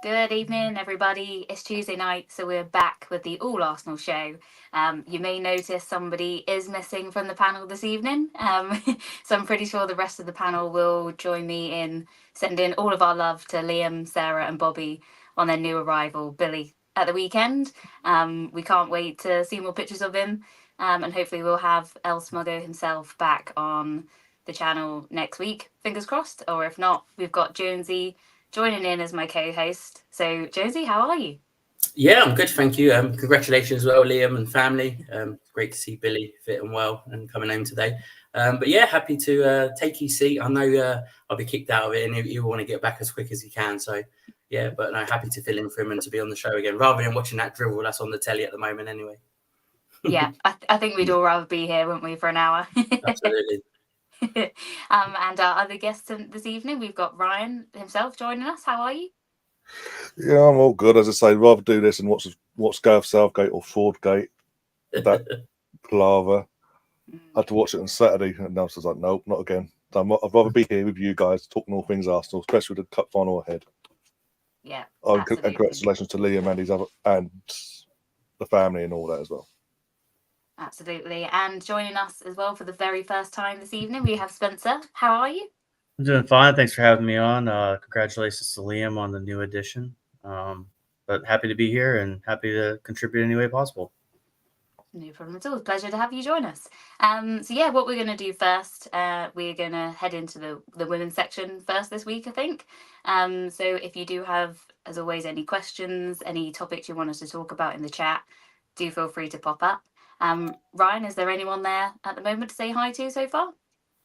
Good evening, everybody. It's Tuesday night, so we're back with the All Arsenal show. You may notice somebody is missing from the panel this evening, so I'm pretty sure the rest of the panel will join me in sending all of our love to Liam, Sarah, and Bobby on their new arrival, Billy, at the weekend. We can't wait to see more pictures of him, and hopefully we'll have El Smuggo himself back on the channel next week, fingers crossed, or if not, we've got Jonesy joining in as my co-host. So, Josie, how are you? Yeah, I'm good, thank you. Congratulations as well, Liam and family. Great to see Billy fit and well and coming home today. But yeah, happy to take his seat. I know I'll be kicked out of it, and he'll want to get back as quick as he can. So yeah, but no, happy to fill in for him and to be on the show again, rather than watching that drivel that's on the telly at the moment. Anyway. Yeah, I think we'd all rather be here, wouldn't we, for an hour? Absolutely. And our other guests this evening, we've got Ryan himself joining us. How are you? Yeah, I'm all good. As I say, rather do this and watch Gareth Southgate or Fordgate. That palaver. I had to watch it on Saturday, and I was like, nope, not again. I'd rather be here with you guys talking all things Arsenal, especially with the cup final ahead. Yeah, and congratulations to Liam and his other and the family and all that as well. Absolutely. And joining us as well for the very first time this evening, we have Spencer. How are you? I'm doing fine. Thanks for having me on. Congratulations to Liam on the new edition. But happy to be here and happy to contribute any way possible. No problem at all. Pleasure to have you join us. So yeah, what we're going to do first, we're going to head into the women's section first this week, I think. So if you do have, as always, any questions, any topics you want us to talk about in the chat, do feel free to pop up. Ryan, is there anyone there at the moment to say hi to so far?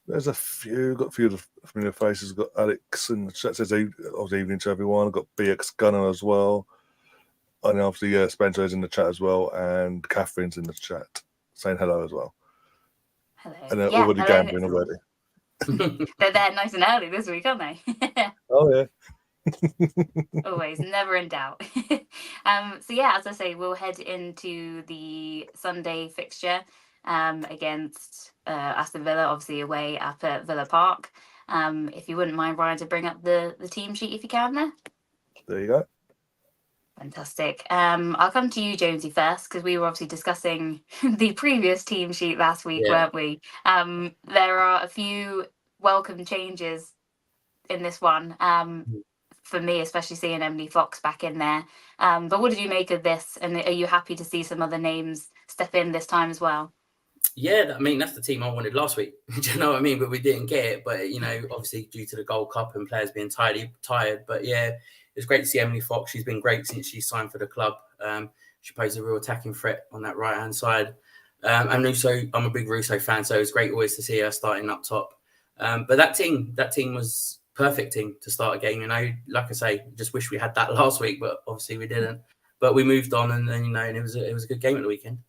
There's a few. Got a few of the familiar faces. Got Alex in the chat says evening to everyone. I've got BX Gunner as well. And obviously, Spencer is in the chat as well, and Catherine's in the chat saying hello as well. Hello. And they're already gambling already. They're there nice and early this week, aren't they? Oh, yeah. Always, never in doubt. So yeah, as I say, we'll head into the Sunday fixture against Aston Villa, obviously away up at Villa Park. If you wouldn't mind, Ryan, to bring up the team sheet if you can there. There you go. Fantastic. I'll come to you, Jonesy, first, because we were obviously discussing the previous team sheet last week, weren't we? There are a few welcome changes in this one. For me, especially seeing Emily Fox back in there. But what did you make of this? And are you happy to see some other names step in this time as well? Yeah, I mean, that's the team I wanted last week. Do you know what I mean? But we didn't get it. But, obviously due to the Gold Cup and players being tired. But, yeah, it's great to see Emily Fox. She's been great since she signed for the club. She poses a real attacking threat on that right-hand side. And Russo, I'm a big Russo fan, so it's great always to see her starting up top. But that team was perfect team to start a game. Like I say, just wish we had that last week, but obviously we didn't. But we moved on, and and it was a good game at the weekend.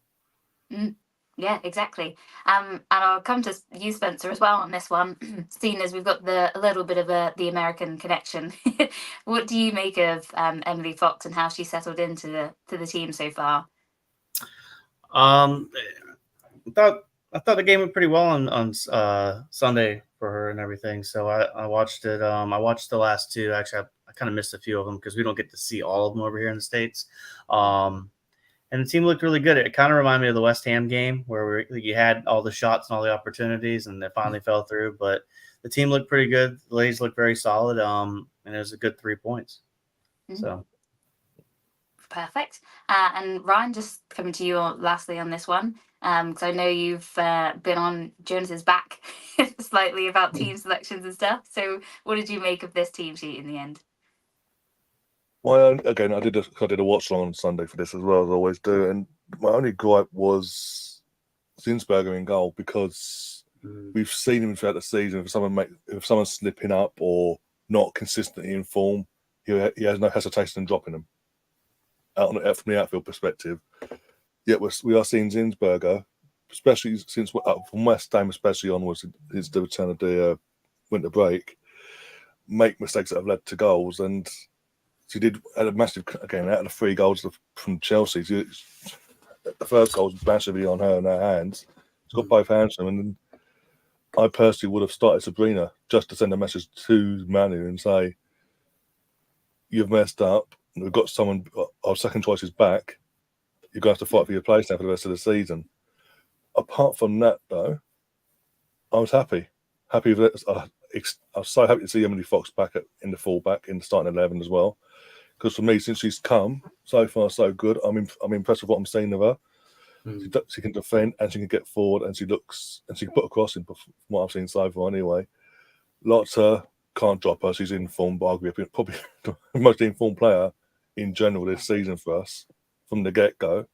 Yeah, exactly. And I'll come to you, Spencer, as well on this one. Seeing as we've got a little bit of the American connection, what do you make of Emily Fox and how she settled into the team so far? I thought the game went pretty well on Sunday for her and everything. So I watched it. I watched the last two. Actually, I kind of missed a few of them because we don't get to see all of them over here in the States. And the team looked really good. It kind of reminded me of the West Ham game where you had all the shots and all the opportunities, and they finally fell through. But the team looked pretty good. The ladies looked very solid, and it was a good 3 points. So perfect. And Ryan, just coming to you lastly on this one, because I know you've been on Jones's back slightly about team selections and stuff. So, what did you make of this team sheet in the end? Well, again, I did a watch long on Sunday for this as well, as I always do, and my only gripe was Zinsberger in goal, because we've seen him throughout the season. If someone's slipping up or not consistently in form, he has no hesitation in dropping them from the outfield perspective. Yet we are seeing Zinsberger, especially since from West Ham, especially onwards, since the return of the winter break, make mistakes that have led to goals. And she had a massive, again, out of the 3 goals from Chelsea, the first goal was massively on her and her hands. She's got both hands on them. And I personally would have started Sabrina just to send a message to Manu and say, you've messed up. We've got someone, our second choice is back. You're going to have to fight for your place now for the rest of the season. Apart from that, though, I was happy. Happy with it. I was so happy to see Emily Fox back in the fullback in the starting 11 as well. Because for me, since she's come, so far so good. I'm impressed with what I'm seeing of her. She can defend and she can get forward and she can put a crossing from what I've seen so far anyway. Lotte can't drop her. She's in form, but arguably probably the most informed player in general this season for us from the get-go.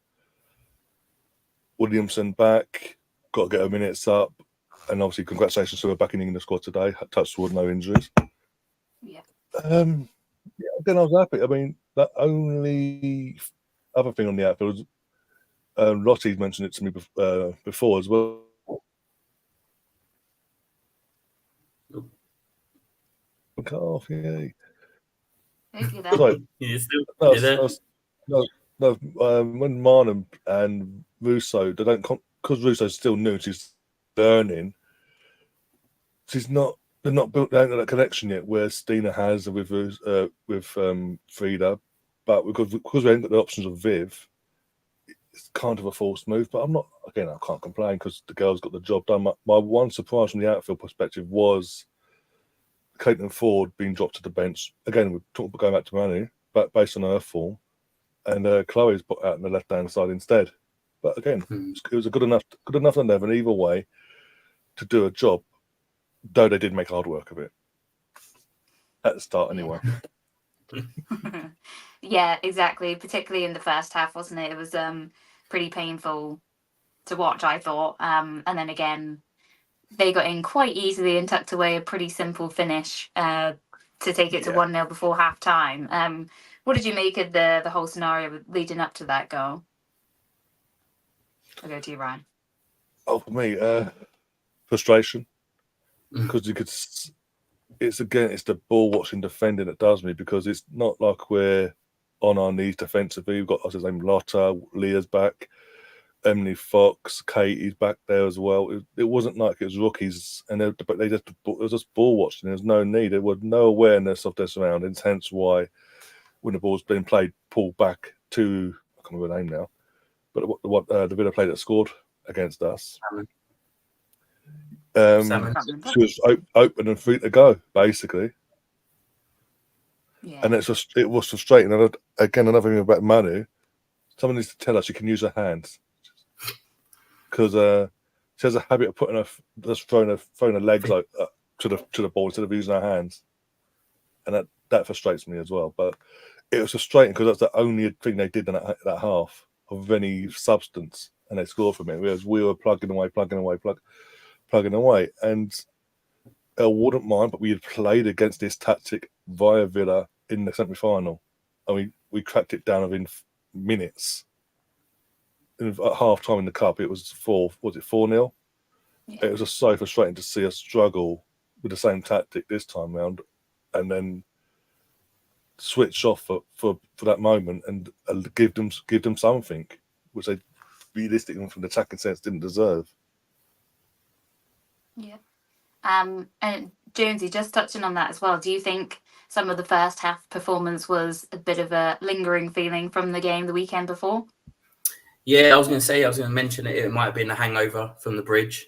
Williamson back, got to get her minutes up. And obviously, congratulations to her back in the squad today. Touch wood, no injuries. Yeah. Again, I was happy. I mean, the only other thing on the outfield was Lotte mentioned it to me before as well. Cut off, yeah. Hopefully When Marnham and Russo, they don't, because Russo's still new, she's learning. They're not built down to that connection yet, where Stina has with Frida, but because we haven't got the options of Viv, it's kind of a forced move. But I can't complain because the girls got the job done. My one surprise from the outfield perspective was Caitlin Ford being dropped to the bench. Again, we're talking about going back to Manu, but based on her form, and Chloe's put out on the left-hand side instead. But again, it was a good enough 11 either way to do a job, though they did make hard work of it at the start anyway. Yeah, exactly. Particularly in the first half, wasn't it? It was pretty painful to watch, I thought. And then again, they got in quite easily and tucked away a pretty simple finish to take it to 1-0 before half time. What did you make of the whole scenario leading up to that goal? I'll go to you, Ryan. Oh, for me, frustration. Because it's the ball watching defending that does me, because it's not like we're on our knees defensively. We've got, as I was saying, Lotte, Leah's back, Emily Fox, Katie's back there as well. It wasn't like it was rookies, and it was just ball watching. There's no need. There was no awareness of their surroundings. Hence why, when the ball's being played, pulled back to, I can't remember the name now, but what the bit of play that scored against us. She was open and free to go, basically. Yeah. And it was frustrating. And again, another thing about Manu, someone needs to tell her she can use her hands, because she has a habit of putting throwing her legs to the ball instead of using her hands, and that frustrates me as well. But it was frustrating because that's the only thing they did in that half of any substance, and they scored from it. Whereas we were plugging away, and I wouldn't mind, but we had played against this tactic via Villa in the semi-final, and we cracked it down within minutes. And at half time in the cup, it was 4-0? Yeah. It was just so frustrating to see us struggle with the same tactic this time round, and then switch off for that moment and give them something which they realistically, from the attacking sense, didn't deserve. Yeah. And Jonesy, just touching on that as well, do you think some of the first half performance was a bit of a lingering feeling from the game the weekend before? Yeah, I was going to mention it. It might have been a hangover from the bridge.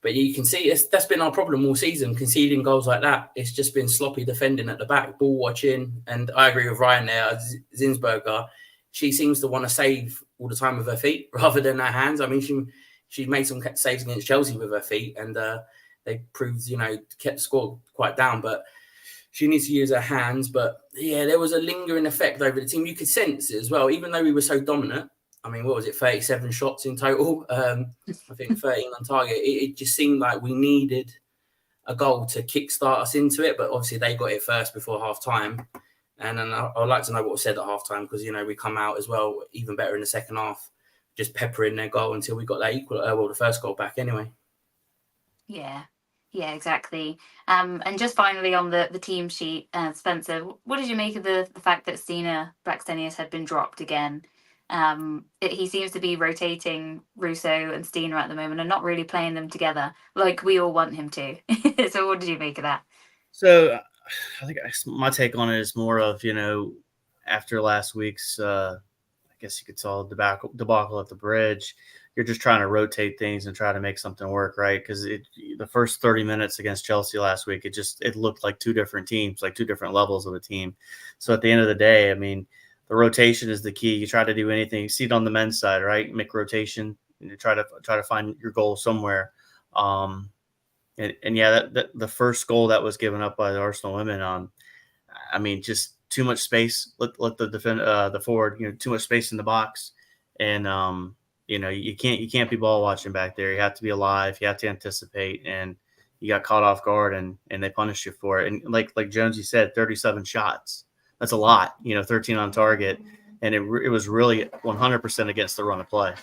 But you can see that's been our problem all season, conceding goals like that. It's just been sloppy defending at the back, ball watching. And I agree with Ryan there. Zinsberger, she seems to want to save all the time with her feet rather than her hands. I mean, she made some saves against Chelsea with her feet, and they proved, kept the score quite down. But she needs to use her hands. But yeah, there was a lingering effect over the team. You could sense it as well, even though we were so dominant. I mean, what was it, 37 shots in total? I think 13 on target. It just seemed like we needed a goal to kickstart us into it. But obviously, they got it first before half time. And then I'd like to know what was said at half time, because, we come out as well, even better in the second half, just peppering their goal until we got that the first goal back anyway. Yeah, exactly. And just finally on the team sheet, Spencer, what did you make of the fact that Stina Blackstenius had been dropped again? He seems to be rotating Russo and Stina at the moment and not really playing them together like we all want him to. So what did you make of that? So I think my take on it is more of, after last week's, I guess you could call it debacle at the bridge, you're just trying to rotate things and try to make something work, right? Because the first 30 minutes against Chelsea last week, it looked like two different teams, like two different levels of a team. So at the end of the day, I mean, the rotation is the key. You try to do anything. You see it on the men's side, right? Make rotation and you try to find your goal somewhere. And yeah, the first goal that was given up by the Arsenal women, I mean, just too much space. Let the forward, too much space in the box, and you can't be ball watching back there. You have to be alive. You have to anticipate, and you got caught off guard, and they punished you for it. And like Jonesy said, 37 shots. That's a lot. 13 on target, and it was really 100% against the run of play.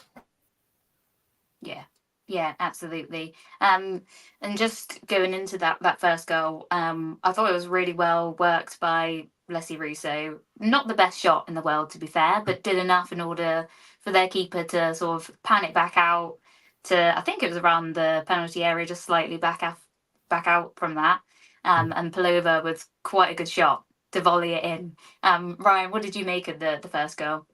Yeah, absolutely. And just going into that first goal, I thought it was really well worked by Leslie Russo. Not the best shot in the world, to be fair, but did enough in order for their keeper to sort of pan it back out to, I think it was around the penalty area, just slightly back out from that. And Palova with quite a good shot to volley it in. Ryan, what did you make of the first goal?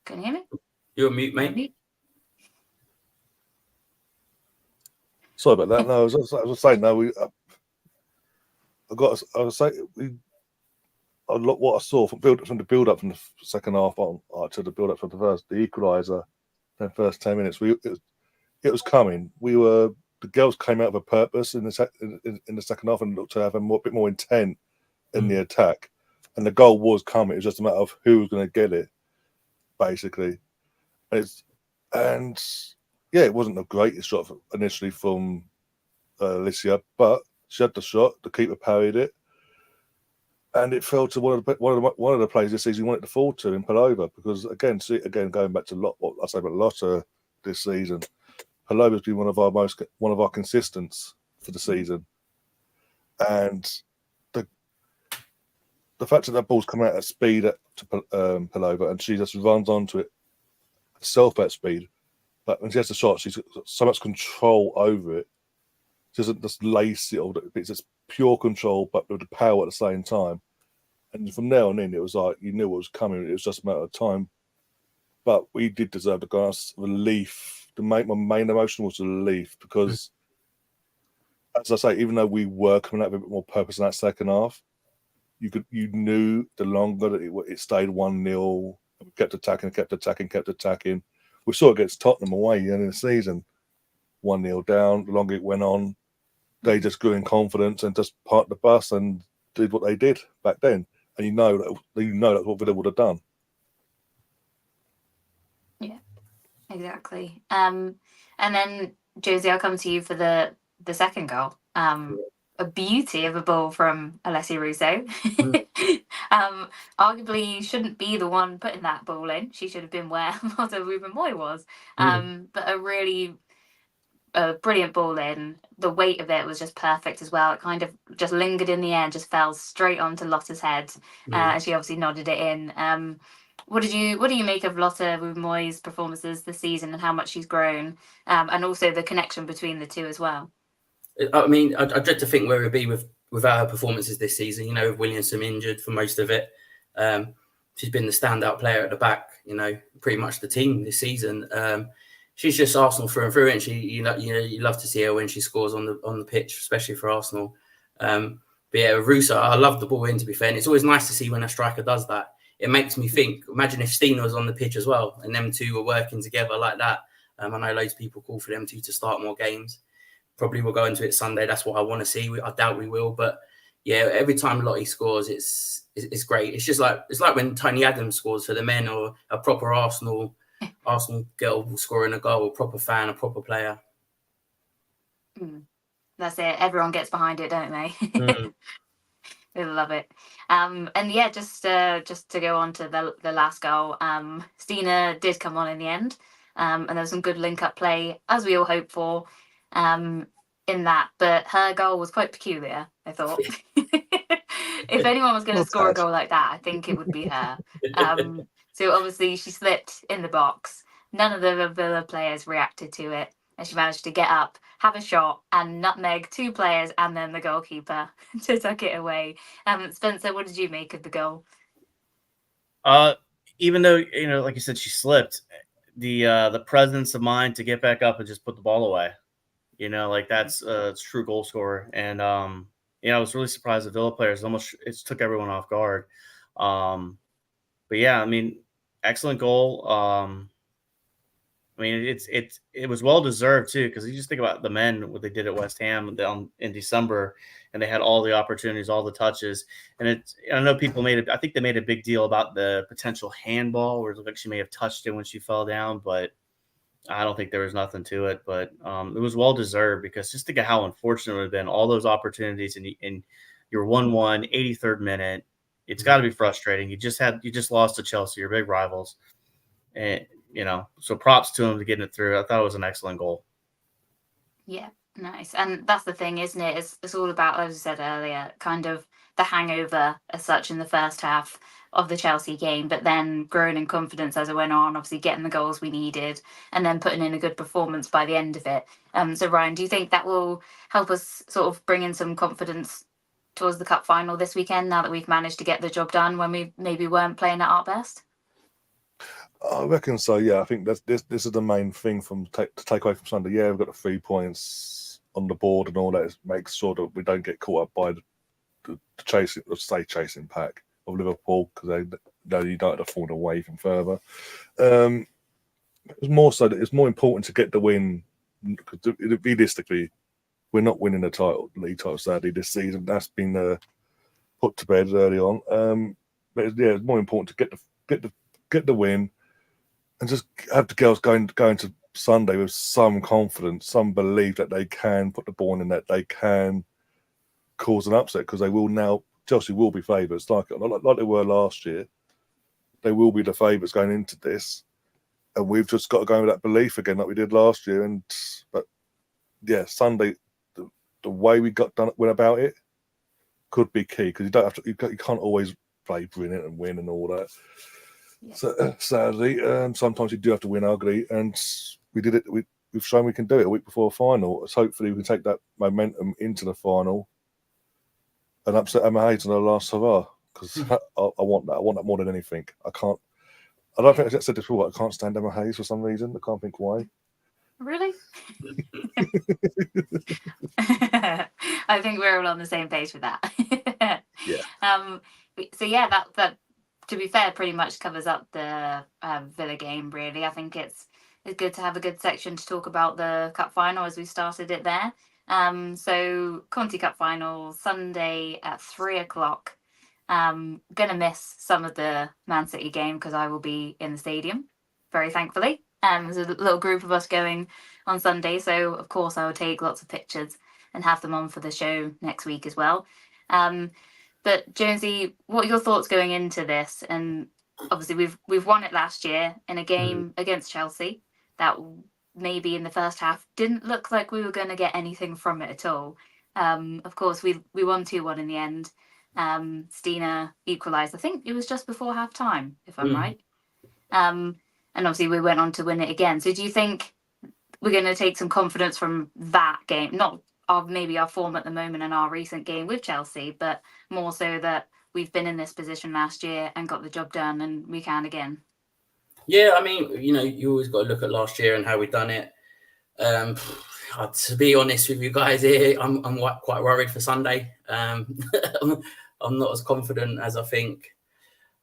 Can you hear me? You're on mute, mate. Sorry about that. No, I was saying, no, what I saw from the build up from the second half on to the build up from the first, the equaliser, the first 10 minutes, it was coming. The girls came out of a purpose in the second half and looked to have a bit more intent in the attack, and the goal was coming. It was just a matter of who was going to get it, basically. It wasn't the greatest shot initially from Alicia, but she had the shot. The keeper parried it, and it fell to one of the players this season you wanted to fall to in Palova, because again going back to what I say about Lotte this season, Palova's been one of our consistents for the season, and the fact that ball's come out at speed to Palova and she just runs onto it herself at speed. But when she has the shot, she's got so much control over it. She doesn't just lace it, it's just pure control, but with the power at the same time. And from there on in, it was like you knew what was coming. It was just a matter of time. But we did deserve the glass relief. My main emotion was relief because, as I say, even though we were coming out with a bit more purpose in that second half, you knew the longer that it stayed 1-0, kept attacking. We saw it against Tottenham away in the season, 1-0 down. The longer it went on, they just grew in confidence and just parked the bus and did what they did back then. And you know that's what Villa would have done. Yeah, exactly. And then Josie, I'll come to you for the second goal. A beauty of a ball from Alessia Russo. Arguably shouldn't be the one putting that ball in. She should have been where Lotte Ruben-Moy was. But a really brilliant ball in. The weight of it was just perfect as well. It kind of just lingered in the air and just fell straight onto Lotte's head. And she obviously nodded it in. What do you make of Lotte Ruben-Moy's performances this season and how much she's grown, and also the connection between the two as well? I mean, I dread to think where we'd be without her performances this season. With Williamson injured for most of it, she's been the standout player at the back. Pretty much the team this season. She's just Arsenal through and through, and you love to see her when she scores on the pitch, especially for Arsenal. But yeah, Russo, I love the ball in. To be fair, and it's always nice to see when a striker does that. It makes me think. Imagine if Stina was on the pitch as well, and them two were working together like that. I know loads of people call for them two to start more games. Probably we'll go into it Sunday. That's what I want to see. I doubt we will, but yeah, every time Lotte scores, it's great. It's like when Tony Adams scores for the men, or a proper Arsenal girl scoring a goal, a proper fan, a proper player. That's it. Everyone gets behind it, don't they? They love it. And yeah, just to go on to the last goal, Stina did come on in the end, and there was some good link-up play, as we all hoped for. In that, but her goal was quite peculiar, I thought. If anyone was going to score a goal like that, I think it would be her. So obviously she slipped in the box. None of the Villa players reacted to it, and she managed to get up, have a shot and nutmeg 2 players and then the goalkeeper to tuck it away. Spencer, what did you make of the goal? Even though, like you said, she slipped, the presence of mind to get back up and just put the ball away, that's true goal scorer. And I was really surprised the Villa players it took everyone off guard. But yeah, I mean, excellent goal. I mean, it was well deserved too, because you just think about the men, what they did at West Ham in December, and they had all the opportunities, all the touches, and I know people I think they made a big deal about the potential handball, where it looked like she may have touched it when she fell down, but I don't think there was nothing to it. But it was well deserved, because just think of how unfortunate it would have been, all those opportunities, and you're 1-1, 83rd minute. It's got to be frustrating. You just lost to Chelsea, your big rivals, and so props to him to getting it through. I thought it was an excellent goal. Yeah, nice. And that's the thing, isn't it? It's all about, as I said earlier, kind of the hangover as such in the first half of the Chelsea game, but then growing in confidence as it went on, obviously getting the goals we needed, and then putting in a good performance by the end of it. So Ryan, do you think that will help us sort of bring in some confidence towards the cup final this weekend, now that we've managed to get the job done when we maybe weren't playing at our best? I reckon so. Yeah, I think this is the main thing to take away from Sunday. Yeah, we've got the 3 points on the board and all that. It makes sure that we don't get caught up by the chasing pack of Liverpool, because you don't have to fall away even further. It's more so that it's more important to get the win, because realistically, we're not winning the league title sadly this season. That's been put to bed early on. But it's more important to get the win, and just have the girls going to Sunday with some confidence, some belief that they can put the ball in, that they can cause an upset, because they will now. Chelsea will be favourites, like they were last year. They will be the favourites going into this, and we've just got to go with that belief again, like we did last year. But yeah, Sunday, the way we went about it could be key, because you can't always play brilliant and win and all that. Yeah. So sadly, sometimes you do have to win ugly, and we did it. We've shown we can do it a week before a final. So hopefully we can take that momentum into the final and upset Emma Hayes in the last hurrah, because I want that. I want that more than anything. I don't think I said this before. I can't stand Emma Hayes for some reason. I can't think why. Really? I think we're all on the same page with that. Yeah. So yeah, that to be fair, pretty much covers up the Villa game. Really, I think it's good to have a good section to talk about the cup final, as we started it there. So Conti Cup final Sunday at 3:00. Gonna miss some of the Man City game because I will be in the stadium, very thankfully. There's a little group of us going on Sunday, so of course I will take lots of pictures and have them on for the show next week as well. But Jonesy, what are your thoughts going into this? And obviously we've won it last year in a game against Chelsea that maybe in the first half didn't look like we were going to get anything from it at all. Of course, we won 2-1 in the end. Stina equalised. I think it was just before half time, if I'm right. And obviously we went on to win it again. So do you think we're going to take some confidence from that game? Not maybe our form at the moment and our recent game with Chelsea, but more so that we've been in this position last year and got the job done, and we can again. Yeah, I mean, you always got to look at last year and how we've done it. To be honest with you guys here, I'm quite worried for Sunday. I'm not as confident as I think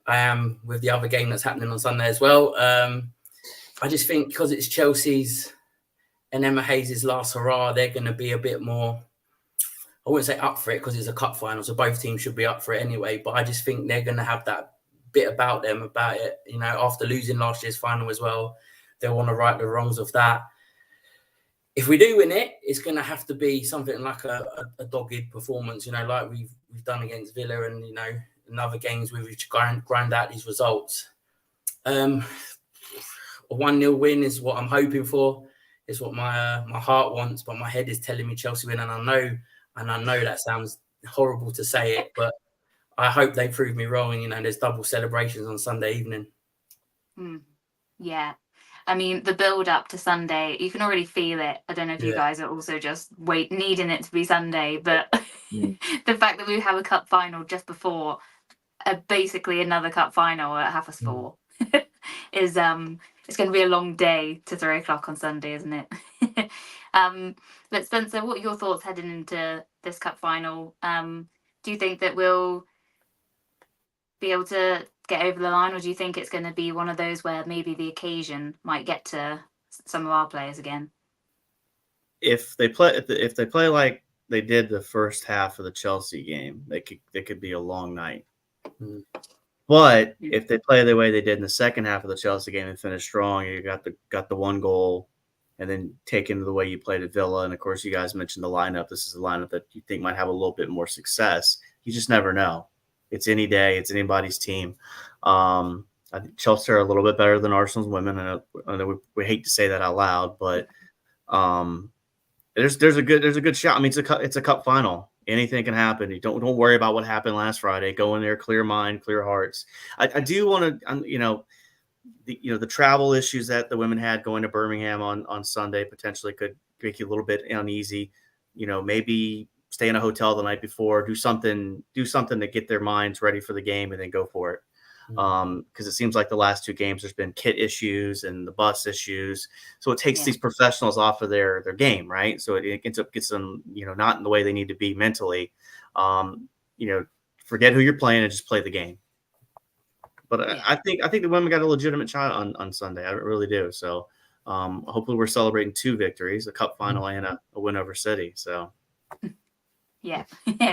I am with the other game that's happening on Sunday as well. I just think because it's Chelsea's and Emma Hayes' last hurrah, they're going to be a bit more, I wouldn't say up for it because it's a cup final, so both teams should be up for it anyway, but I just think they're going to have that bit about it, after losing last year's final as well. They'll want to right the wrongs of that. If we do win it, it's going to have to be something like a dogged performance, like we've done against Villa and, in other games where we've grind out these results. A 1-0 win is what I'm hoping for. It's what my heart wants, but my head is telling me Chelsea win, and I know that sounds horrible to say it, but I hope they prove me wrong. And there's double celebrations on Sunday evening. Yeah, I mean, the build up to Sunday, you can already feel it. I don't know if you guys are also just needing it to be Sunday, but the fact that we have a cup final just before basically another cup final at 4:30 is it's going to be a long day to 3 o'clock on Sunday, isn't it? But Spencer, what are your thoughts heading into this cup final? Do you think that we'll be able to get over the line, or do you think it's going to be one of those where maybe the occasion might get to some of our players again? If they play like they did the first half of the Chelsea game, they could be a long night. But if they play the way they did in the second half of the Chelsea game and finish strong, you got the one goal, and then take into the way you played at Villa, and of course you guys mentioned the lineup. This is a lineup that you think might have a little bit more success. You just never know. It's any day. It's anybody's team. I think Chelsea are a little bit better than Arsenal's women. I know we hate to say that out loud, but there's a good shot. I mean, it's a cup final. Anything can happen. You don't worry about what happened last Friday. Go in there, clear mind, clear hearts. I do want to, the travel issues that the women had going to Birmingham on Sunday potentially could make you a little bit uneasy. Maybe stay in a hotel the night before, do something to get their minds ready for the game, and then go for it. Because it seems like the last two games there's been kit issues and the bus issues, so it takes these professionals off of their game, right? So it gets them not in the way they need to be mentally. Forget who you're playing and just play the game. But I think the women got a legitimate shot on Sunday. I really do. So hopefully we're celebrating 2 victories, a cup final and a win over City. So. Yeah,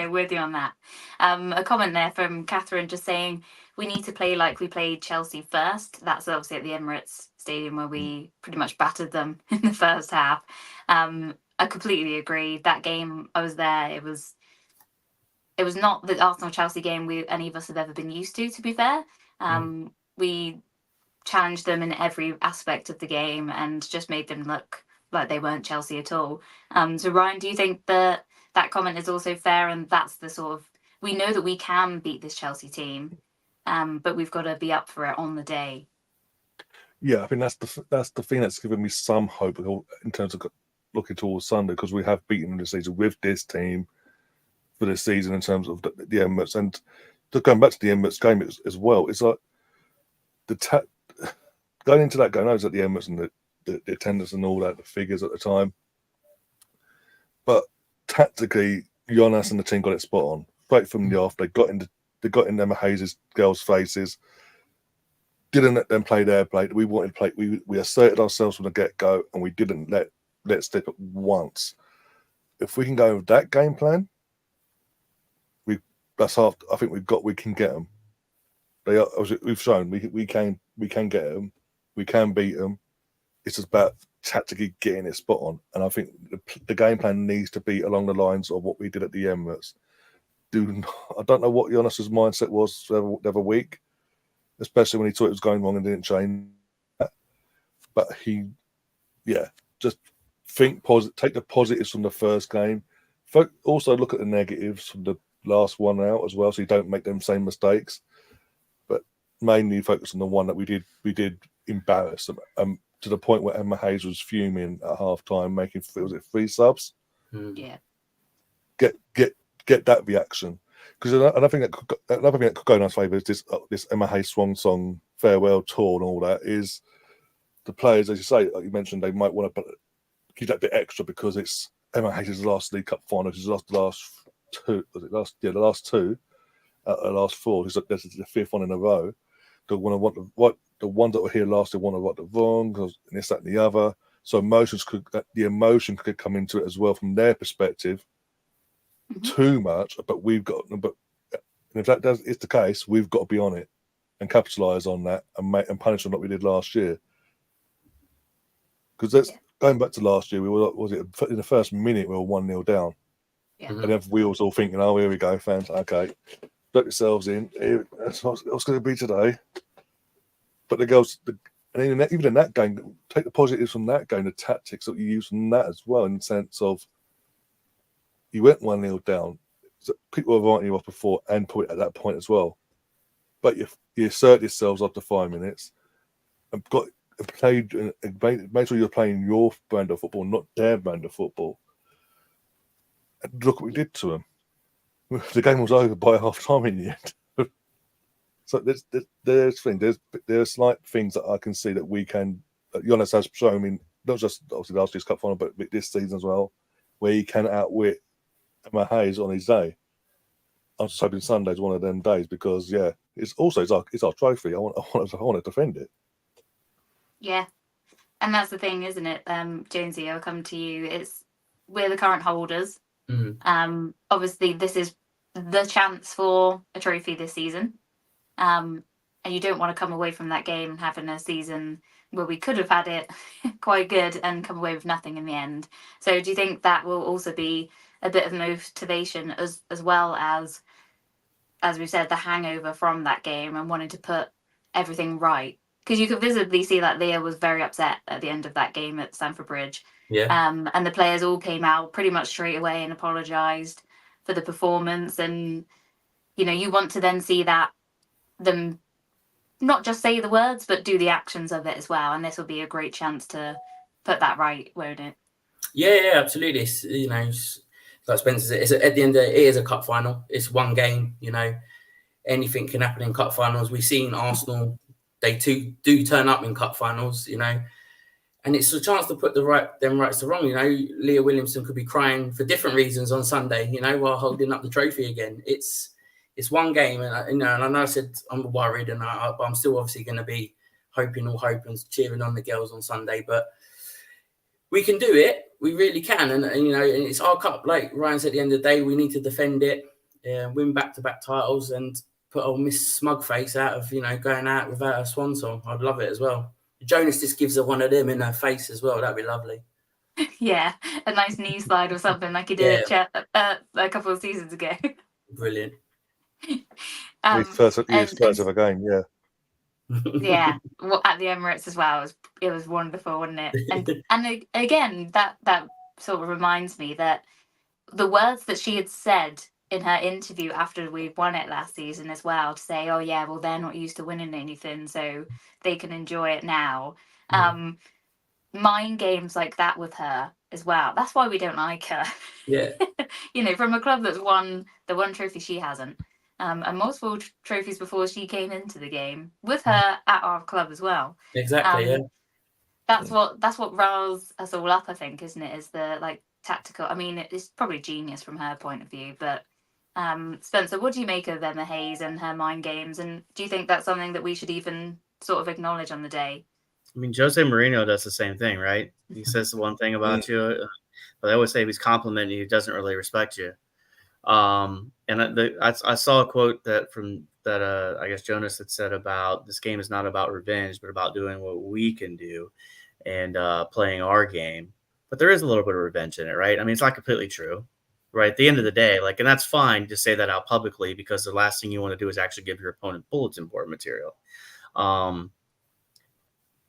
with you on that. A comment there from Catherine just saying we need to play like we played Chelsea first. That's obviously at the Emirates Stadium where we pretty much battered them in the first half. I completely agree. That game, I was there. It was not the Arsenal-Chelsea game any of us have ever been used to be fair. We challenged them in every aspect of the game and just made them look like they weren't Chelsea at all. So Ryan, do you think that comment is also fair, and that's the sort of, we know that we can beat this Chelsea team, but we've got to be up for it on the day. Yeah, I think that's the thing that's given me some hope in terms of looking towards Sunday, because we have beaten this season with this team for this season in terms of the Emirates, and just going back to the Emirates game as well. It's like going into that game, I was at the Emirates and the attendance and all that, the figures at the time, but tactically, Jonas and the team got it spot on. Straight from the off, they got in Emma Hayes' girls' faces. Didn't let them play their play. We wanted to play. We asserted ourselves from the get-go, and we didn't let slip at once. If we can go with that game plan, that's half. I think we can get them. We've shown we can get them. We can beat them. It's just about tactically getting it spot on, and I think the game plan needs to be along the lines of what we did at the Emirates. I don't know what Jonas's mindset was the other week, especially when he thought it was going wrong and didn't change that. But just think positive, take the positives from the first game. Also look at the negatives from the last one out as well, so you don't make them same mistakes. But mainly focus on the one that we did embarrass them. To the point where Emma Hayes was fuming at half time, making 3 subs. Yeah. Get that reaction, because another thing that could go in our favour is this Emma Hayes Swan Song farewell tour and all that. Is the players, as you say, like you mentioned, they might want to give that bit extra because it's Emma Hayes' last League Cup final. She's lost the last 2. Was it the last 2? The last 4. This is the 5th one in a row. They want the ones that were here last, they want to right the wrong, and this, that, and the other. So the emotion could come into it as well from their perspective. Too much, but if that is the case, we've got to be on it and capitalise on that and punish them like we did last year. Because going back to last year, we were in the first minute we were 1-0 down, and then we was all thinking, "Oh, here we go, fans. Okay, put yourselves in. That's what's going to be today." But the girls, and even in that game, take the positives from that game, the tactics that you use from that as well, in the sense of you went 1-0 down. So people were writing you off before and put it at that point as well. But you assert yourselves after 5 minutes and make sure you're playing your brand of football, not their brand of football. And look what we did to them. The game was over by half time in the end. So there's slight things that I can see that we can. Jonas has shown me, not just obviously last year's cup final, but this season as well, where he can outwit Emma Hayes on his day. I'm just hoping Sunday's one of them days because it's our trophy. I want to defend it. Yeah, and that's the thing, isn't it? Jonesy, I'll come to you. We're the current holders. Obviously, this is the chance for a trophy this season. And you don't want to come away from that game having a season where we could have had it quite good and come away with nothing in the end. So do you think that will also be a bit of motivation as well as we said, the hangover from that game and wanting to put everything right? Because you could visibly see that Leah was very upset at the end of that game at Stamford Bridge. Yeah. And the players all came out pretty much straight away and apologised for the performance. And, you want to then see them not just say the words, but do the actions of it as well. And this will be a great chance to put that right, won't it? Yeah, absolutely. It's, like Spencer said, at the end of it is a cup final. It's one game, anything can happen in cup finals. We've seen Arsenal, they too do turn up in cup finals, and it's a chance to put them rights to wrong. Leah Williamson could be crying for different reasons on Sunday, while holding up the trophy again. It's one game, and and I know I said I'm worried, and I'm still obviously going to be hoping and cheering on the girls on Sunday, but we can do it. We really can, and it's our cup. Like Ryan said, at the end of the day, we need to defend it, win back-to-back titles, and put old Miss Smugface out of going out without a swan song. I'd love it as well. Jonas just gives her one of them in her face as well. That'd be lovely. Yeah, a nice knee slide or something like he did at a couple of seasons ago. Brilliant. His first of a game, yeah. Yeah, at the Emirates as well. It was wonderful, wasn't it? And again, that sort of reminds me that the words that she had said in her interview after we won it last season as well, to say, oh yeah, well, they're not used to winning anything, so they can enjoy it now. Mind games like that with her as well. That's why we don't like her. Yeah. From a club that's won the one trophy she hasn't. And multiple trophies before she came into the game with her at our club as well. Exactly. That's what riles us all up, I think, isn't it? Is the tactical. I mean, it's probably genius from her point of view. But Spencer, what do you make of Emma Hayes and her mind games? And do you think that's something that we should even sort of acknowledge on the day? I mean, Jose Mourinho does the same thing, right? He says the one thing about you, but I always say if he's complimenting you, he doesn't really respect you. And I saw a quote that I guess Jonas had said about this game is not about revenge, but about doing what we can do and playing our game. But there is a little bit of revenge in it, right? I mean, it's not completely true, right? At the end of the day, and that's fine to say that out publicly because the last thing you want to do is actually give your opponent bulletin board material.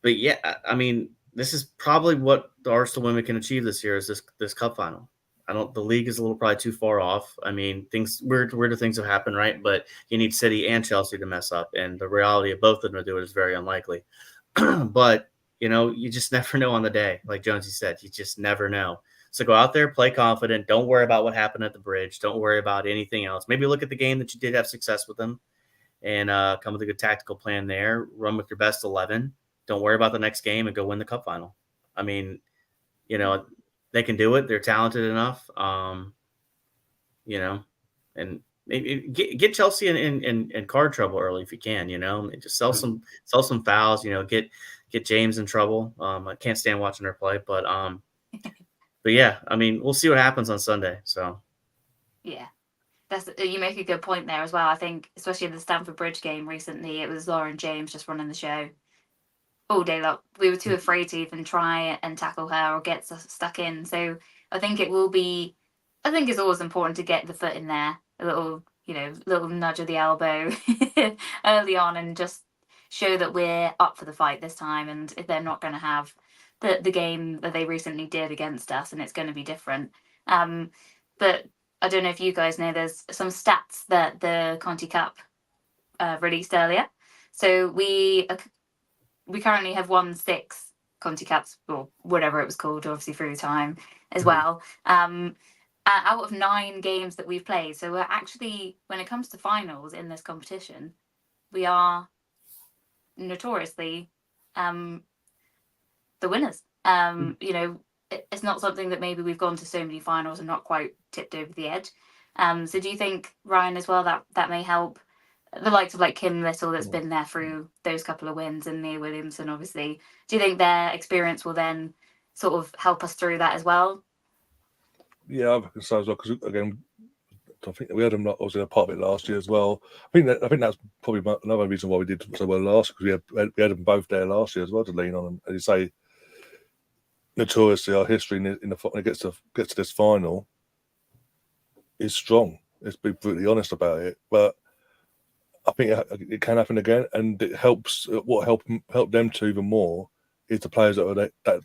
But yeah, I mean, this is probably what the Arsenal women can achieve this year is this cup final. The league is a little probably too far off. I mean, weirder things have happened, right? But you need City and Chelsea to mess up. And the reality of both of them to do it is very unlikely. But, you just never know on the day. Like Jonesy said, you just never know. So go out there, play confident. Don't worry about what happened at the bridge. Don't worry about anything else. Maybe look at the game that you did have success with them and come with a good tactical plan there. Run with your best 11. Don't worry about the next game and go win the cup final. I mean, they can do it. They're talented enough, and maybe get Chelsea in card trouble early if you can. Just sell some fouls. Get James in trouble. I can't stand watching her play, but yeah, I mean, we'll see what happens on Sunday. So yeah, you make a good point there as well. I think, especially in the Stamford Bridge game recently, it was Lauren James just running the show all day long. We were too afraid to even try and tackle her or get stuck in. So I think it's always important to get the foot in there, a little nudge of the elbow early on and just show that we're up for the fight this time. And if they're not going to have the game that they recently did against us, and it's going to be different. But I don't know if you guys know, there's some stats that the Conti Cup released earlier. So we we currently have won 6 Conti Cups, or whatever it was called, obviously through time as Mhm. well. Out of 9 games that we've played, so we're actually, when it comes to finals in this competition, we are notoriously the winners. You know, it's not something that maybe we've gone to so many finals and not quite tipped over the edge. So do you think, Ryan, as well, that may help the likes of like Kim Little that's been there through those couple of wins, and Nia Williamson, obviously? Do you think their experience will then sort of help us through that as well? Yeah, I reckon so as well. Because again, I think we had them obviously a part of it last year as well. I think that's probably another reason why we did so well last, because we had them both there last year as well to lean on. And as you say, notoriously our history in the when it gets to this final is strong. Let's be brutally honest about it. But I think it can happen again, and it helps. What help them to even more is the players that are there, that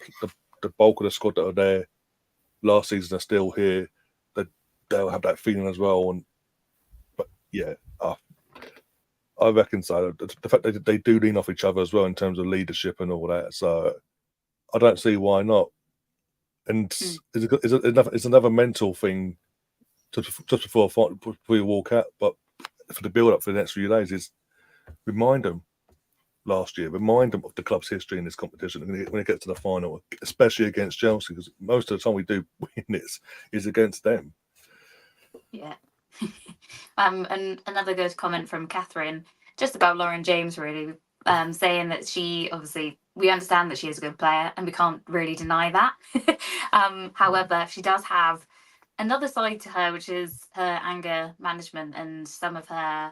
the bulk of the squad that are there last season are still here. That they'll have that feeling as well. But yeah, I reckon so. The fact that they do lean off each other as well in terms of leadership and all that. So I don't see why not. And it's another mental thing just before you walk out, but for the build up for the next few days is remind them last year, remind them of the club's history in this competition when it gets to the final, especially against Chelsea, because most of the time we do win this is against them. Yeah. And another good comment from Catherine, just about Lauren James, really, saying that she, obviously, we understand that she is a good player and we can't really deny that. However, she does have another side to her, which is her anger management and some of her.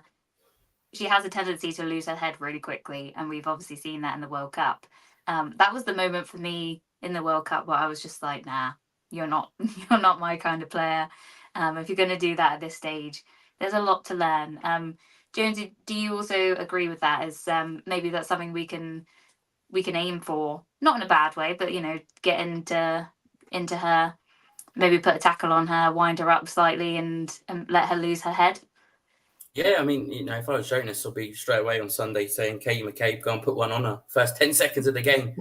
She has a tendency to lose her head really quickly, and we've obviously seen that in the World Cup. That was the moment for me in the World Cup where I was just like, nah, you're not my kind of player. If you're going to do that at this stage, there's a lot to learn. Jones, do you also agree with that? As maybe that's something we can aim for, not in a bad way, but get into her, maybe put a tackle on her, wind her up slightly, and let her lose her head. Yeah, I mean, if I was Jonas, I'll be straight away on Sunday saying, Katie McCabe, go and put one on her. First 10 seconds of the game,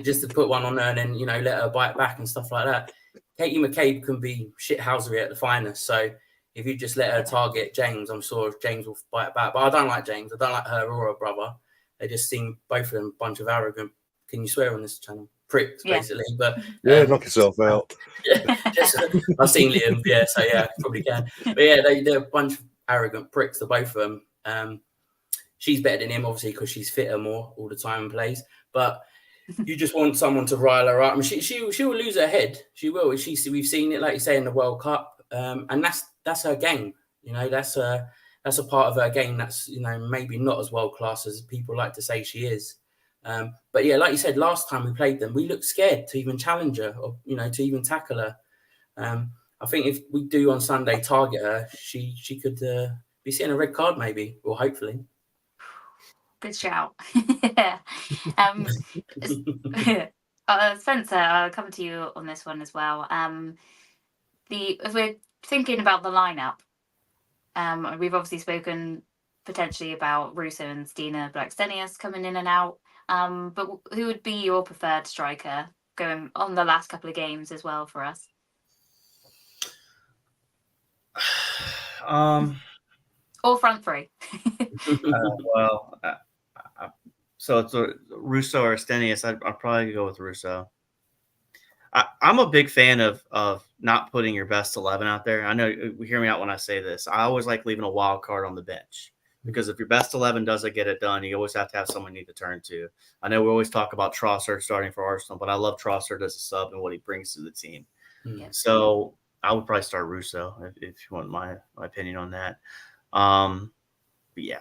just to put one on her and then, let her bite back and stuff like that. Katie McCabe can be shithousery at the finest. So if you just let her target James, I'm sure James will bite back. But I don't like James. I don't like her or her brother. They just seem, both of them, a bunch of arrogant, can you swear on this channel? Pricks, basically. But knock yourself out. Yeah, I've seen Liam, so yeah, I probably can. But yeah, they're a bunch of arrogant pricks, the both of them. She's better than him, obviously, because she's fitter more all the time and plays. But you just want someone to rile her up. I mean, she will lose her head. She will. We've seen it, like you say, in the World Cup, and that's her game. That's a part of her game that's maybe not as world class as people like to say she is. But yeah, like you said, last time we played them, we looked scared to even challenge her or to even tackle her. I think if we do on Sunday target her, she could be seeing a red card maybe, or hopefully. Good shout. Spencer, I'll come to you on this one as well. If we're thinking about the lineup, we've obviously spoken potentially about Russo and Stina Blackstenius coming in and out. But who would be your preferred striker going on the last couple of games as well for us? Or front three. So it's Russo or Stenius. I'd probably go with Russo. I'm a big fan of not putting your best 11 out there. I know, hear me out when I say this. I always like leaving a wild card on the bench, because if your best 11 doesn't get it done, you always have to have someone you need to turn to. I know we always talk about Trossard starting for Arsenal, but I love Trossard as a sub and what he brings to the team. Yeah. So I would probably start Russo if you want my opinion on that. But yeah,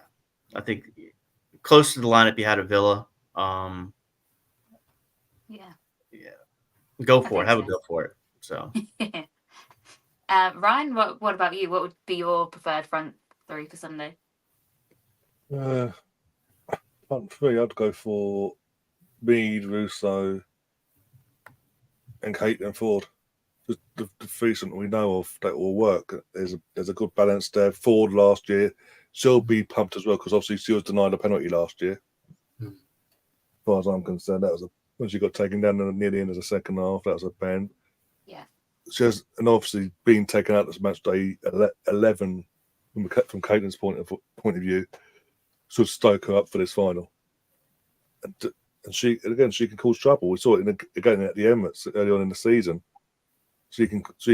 I think close to the lineup you had a Villa. Go for it. Have a go for it. So, Ryan, what about you? What would be your preferred front three for Sunday? Front three, I'd go for Mead, Russo, and Kate and Ford. The three that we know of that will work. There's a good balance there. Ford last year, she'll be pumped as well, because obviously she was denied a penalty last year. far as I'm concerned. That was when she got taken down near the end of the second half. That was a pen. Yeah. She has, and obviously being taken out this match day 11 from Caitlin's point of view should stoke her up for this final. And she can cause trouble. We saw it again at the Emirates early on in the season. She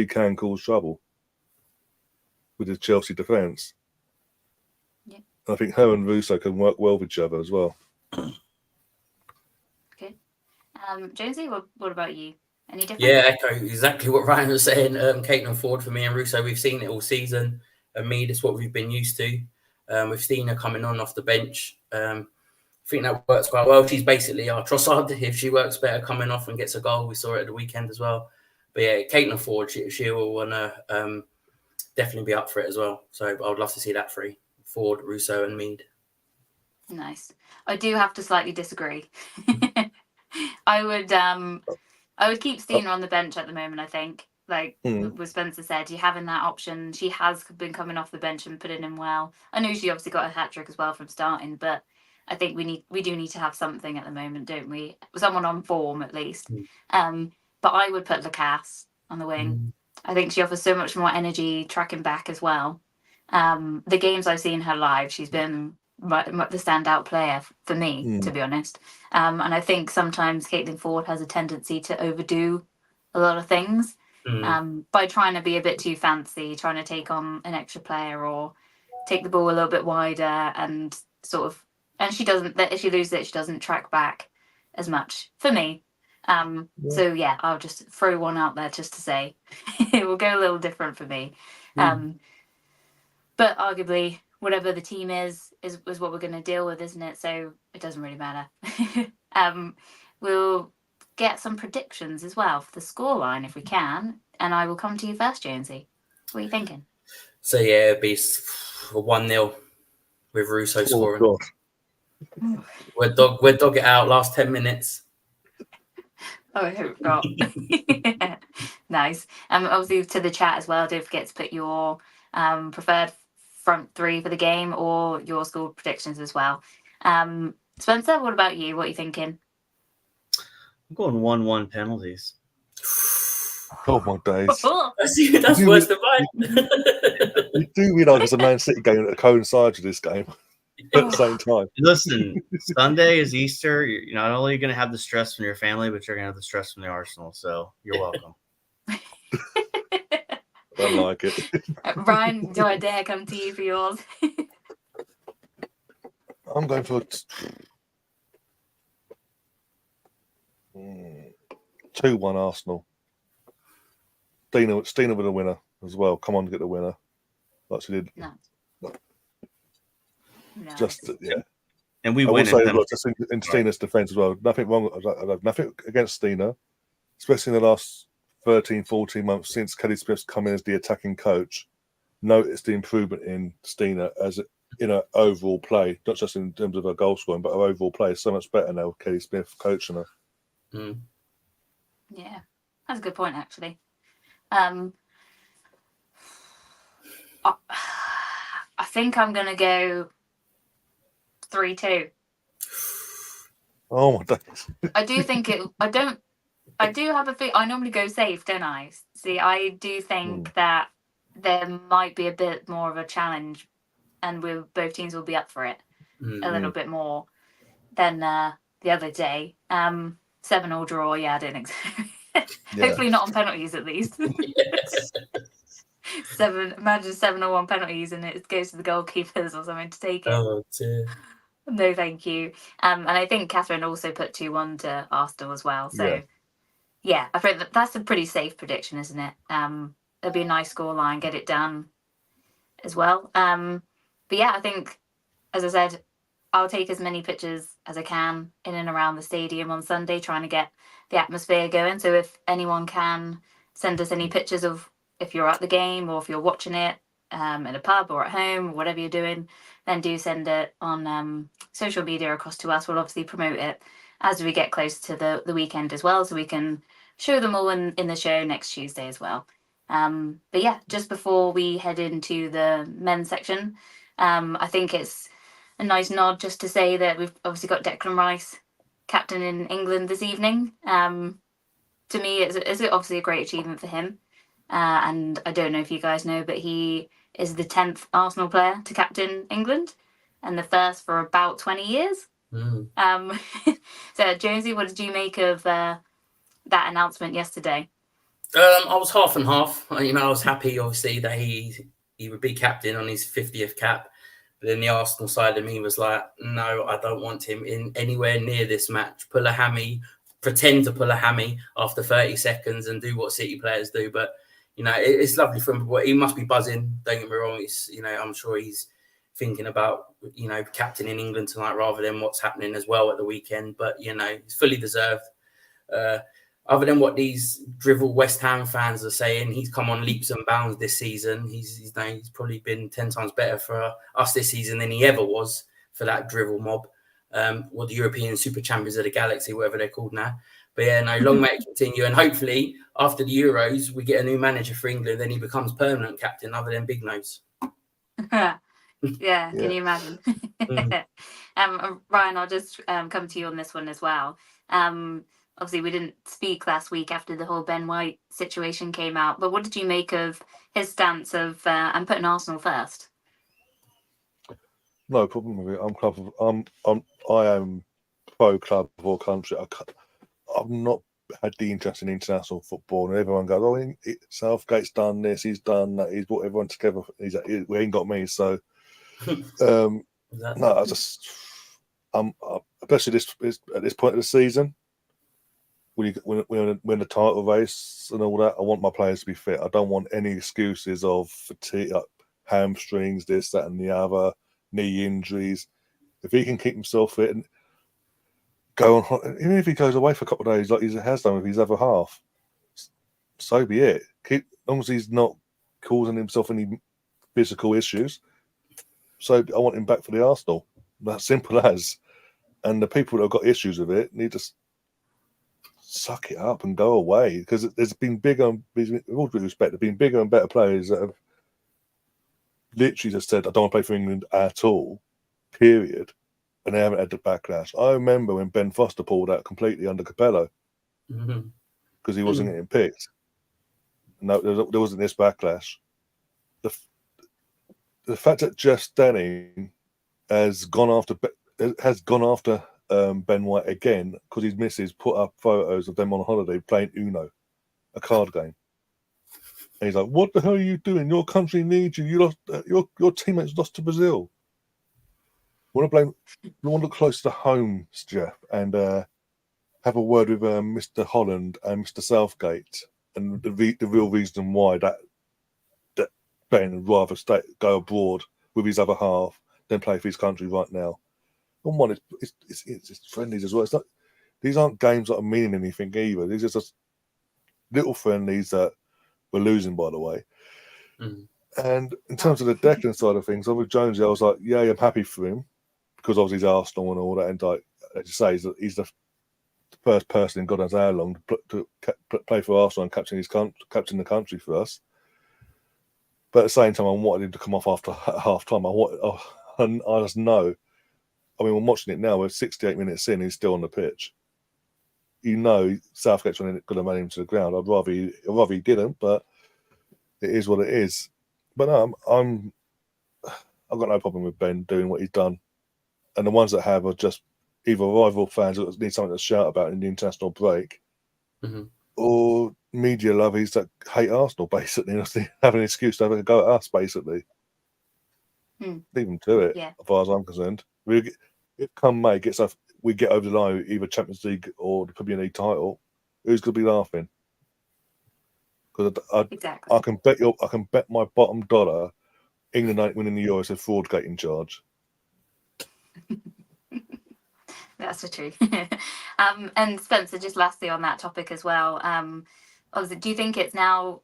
can cause trouble with the Chelsea defence. Yeah. I think her and Russo can work well with each other as well. Okay. Jonesy, what about you? Any different? Yeah, echo exactly what Ryan was saying. Caitlin Ford for me and Russo, we've seen it all season. And me, that's what we've been used to. With Stina coming on off the bench, I think that works quite well. She's basically our Trossard. If she works better coming off and gets a goal, we saw it at the weekend as well. But yeah, Caitlin Ford, she will want to definitely be up for it as well. So I would love to see that three: Ford, Russo, and Mead. Nice. I do have to slightly disagree. I would keep Stina on the bench at the moment. I think, like what Spencer said, you having that option. She has been coming off the bench and putting in well. I know she obviously got a hat trick as well from starting, but I think we do need to have something at the moment, don't we? Someone on form at least. But I would put Lacasse on the wing. I think she offers so much more energy tracking back as well. The games I've seen her live, she's been the standout player for me, to be honest. And I think sometimes Caitlin Ford has a tendency to overdo a lot of things by trying to be a bit too fancy, trying to take on an extra player or take the ball a little bit wider and sort of. And she doesn't. If she loses it, she doesn't track back as much for me. So yeah, I'll just throw one out there just to say it will go a little different for me. But arguably, whatever the team is what we're going to deal with, isn't it? So it doesn't really matter. We'll get some predictions as well for the scoreline if we can, and I will come to you first, Jonesy. What are you thinking? So yeah, it'd be a 1-0 with Russo scoring. God. We'll dog it out last 10 minutes. Oh, I hope not. Nice. Obviously to the chat as well, don't forget to put your preferred front three for the game or your score predictions as well. Spencer, what about you? What are you thinking? I'm going 1-1 penalties. Oh my days! That's worse than mine. You do realise there's a Man City game that coincides with this game at the same time. Listen, Sunday is Easter. You're not only going to have the stress from your family, but you're going to have the stress from the Arsenal. So you're welcome. I like it. Ryan, do I dare come to you for yours? I'm going for 2-1 Arsenal. Stina with a winner as well. Come on, get the winner. Like she did. No. Just yeah. And we I win. will say, look, just in Stina's defence as well. Nothing wrong. I have nothing against Stina, especially in the last 13, 14 months since Kelly Smith's come in as the attacking coach. Noticed the improvement in Stina as in her overall play, not just in terms of her goal scoring, but her overall play is so much better now with Kelly Smith coaching her. Yeah, that's a good point, actually. I think I'm going to go 3-2. Oh my days. I do think it. I do have a thing. I normally go safe, don't I? See, I do think that there might be a bit more of a challenge, and both teams will be up for it a little bit more than the other day. 7-7 draw. Yeah, I don't think so. Hopefully not on penalties, at least. Imagine 7-1 penalties, and it goes to the goalkeepers or something to take it. Oh dear. No, thank you. And I think Catherine also put 2-1 to Aston as well. So, yeah, I think that's a pretty safe prediction, isn't it? It'll be a nice scoreline, get it done as well. But yeah, I think, as I said, I'll take as many pictures as I can in and around the stadium on Sunday, trying to get the atmosphere going. So if anyone can send us any pictures of if you're at the game or if you're watching it in a pub or at home, or whatever you're doing, then do send it on social media across to us. We'll obviously promote it as we get close to the weekend as well, so we can show them all in the show next Tuesday as well. But yeah, just before we head into the men's section, I think it's a nice nod just to say that we've obviously got Declan Rice captaining England this evening. To me, it's obviously a great achievement for him. And I don't know if you guys know, but he is the 10th Arsenal player to captain England, and the first for about 20 years. So, Jonesy, what did you make of that announcement yesterday? I was half and half. I was happy, obviously, that he would be captain on his 50th cap. But then the Arsenal side of me was like, no, I don't want him in anywhere near this match. Pull a hammy, pretend to pull a hammy after 30 seconds and do what City players do. But, it's lovely for him. He must be buzzing. Don't get me wrong. It's, I'm sure he's thinking about, captaining England tonight rather than what's happening as well at the weekend. But, it's fully deserved. Other than what these drivel West Ham fans are saying, he's come on leaps and bounds this season. He's probably been 10 times better for us this season than he ever was for that drivel mob, or the European Super Champions of the Galaxy, whatever they're called now. But yeah, no, long may it continue. And hopefully, after the Euros, we get a new manager for England, then he becomes permanent captain other than Big Nose. Yeah, can you imagine? Ryan, I'll just come to you on this one as well. Obviously, we didn't speak last week after the whole Ben White situation came out, but what did you make of his stance of I'm putting Arsenal first? No problem with it. I am pro club or country. I've not had the interest in international football, and everyone goes, "Oh, Southgate's done this, he's done that, he's brought everyone together." We ain't got me, so no. I just, especially at this point of the season, when win the title race and all that, I want my players to be fit. I don't want any excuses of fatigue, hamstrings, this, that, and the other, knee injuries. If he can keep himself fit and go on, even if he goes away for a couple of days like he has done with his other half, so be it. As long as he's not causing himself any physical issues. So I want him back for the Arsenal. That's simple as. And the people that have got issues with it need to suck it up and go away, because there's been bigger, with all due respect, there've been bigger and better players that have literally just said, I don't want to play for England at all, period. And they haven't had the backlash. I remember when Ben Foster pulled out completely under Capello because he wasn't getting picked. No, there wasn't this backlash. The fact that Jeff Stanning has gone after Ben White again because his missus put up photos of them on holiday playing Uno, a card game. And he's like, "What the hell are you doing? Your country needs you. You lost. Your teammates lost to Brazil." We want to look close to home, Jeff, and have a word with Mr. Holland and Mr. Southgate, and the real reason why that Ben would rather go abroad with his other half than play for his country right now. And one, it's friendlies as well. It's not; these aren't games that are meaning anything either. These are just little friendlies that we're losing, by the way. And in terms of the Declan side of things, with Jonesy, I was like, yeah, I'm happy for him because obviously he's Arsenal and all that. And like, as you say, he's the first person in God knows how long to play for Arsenal and captain the country for us. But at the same time, I wanted him to come off after half time. I just know. I mean, we're watching it now. We're 68 minutes in. He's still on the pitch. Southgate's going to man him to the ground. I'd rather he didn't, but it is what it is. But no, I've got no problem with Ben doing what he's done. And the ones that have are just either rival fans that need something to shout about in the international break, or media lovies that hate Arsenal, basically, and have an excuse to have a go at us, basically. Leave them to it, as far as I'm concerned. If come May we get over the line, either Champions League or the Premier League title, who's going to be laughing? Because I can bet my bottom dollar England ain't winning the Euros, a fraudgate in charge. That's the truth. And Spencer, just lastly on that topic as well, obviously, do you think it's now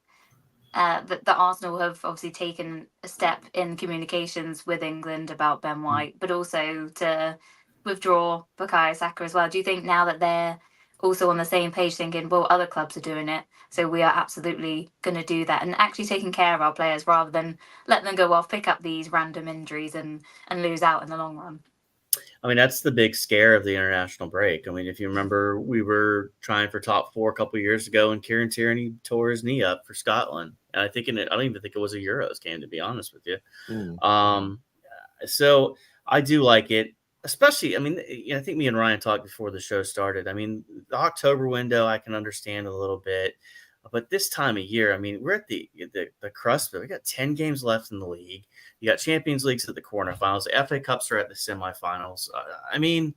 that Arsenal have obviously taken a step in communications with England about Ben White, but also to withdraw Bukayo Saka as well? Do you think now that they're also on the same page thinking, well, other clubs are doing it, so we are absolutely going to do that, and actually taking care of our players rather than let them go off, pick up these random injuries and lose out in the long run? I mean, that's the big scare of the international break. I mean, if you remember, we were trying for top 4 a couple of years ago, and Kieran Tierney tore his knee up for Scotland. And I don't even think it was a Euros game, to be honest with you. So I do like it, especially. I mean, I think me and Ryan talked before the show started. I mean, the October window I can understand a little bit, but this time of year, I mean, we're at the crust of it. We got 10 games left in the league. You got Champions Leagues at the quarterfinals. The FA Cups are at the semifinals. I mean,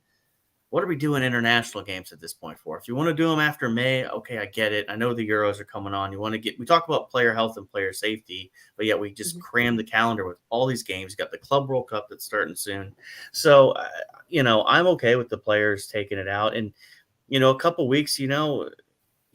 what are we doing international games at this point for? If you want to do them after May, okay, I get it. I know the Euros are coming on. We talk about player health and player safety, but yet we just cram the calendar with all these games. You got the Club World Cup that's starting soon. So, I'm okay with the players taking it out. And, a couple weeks, you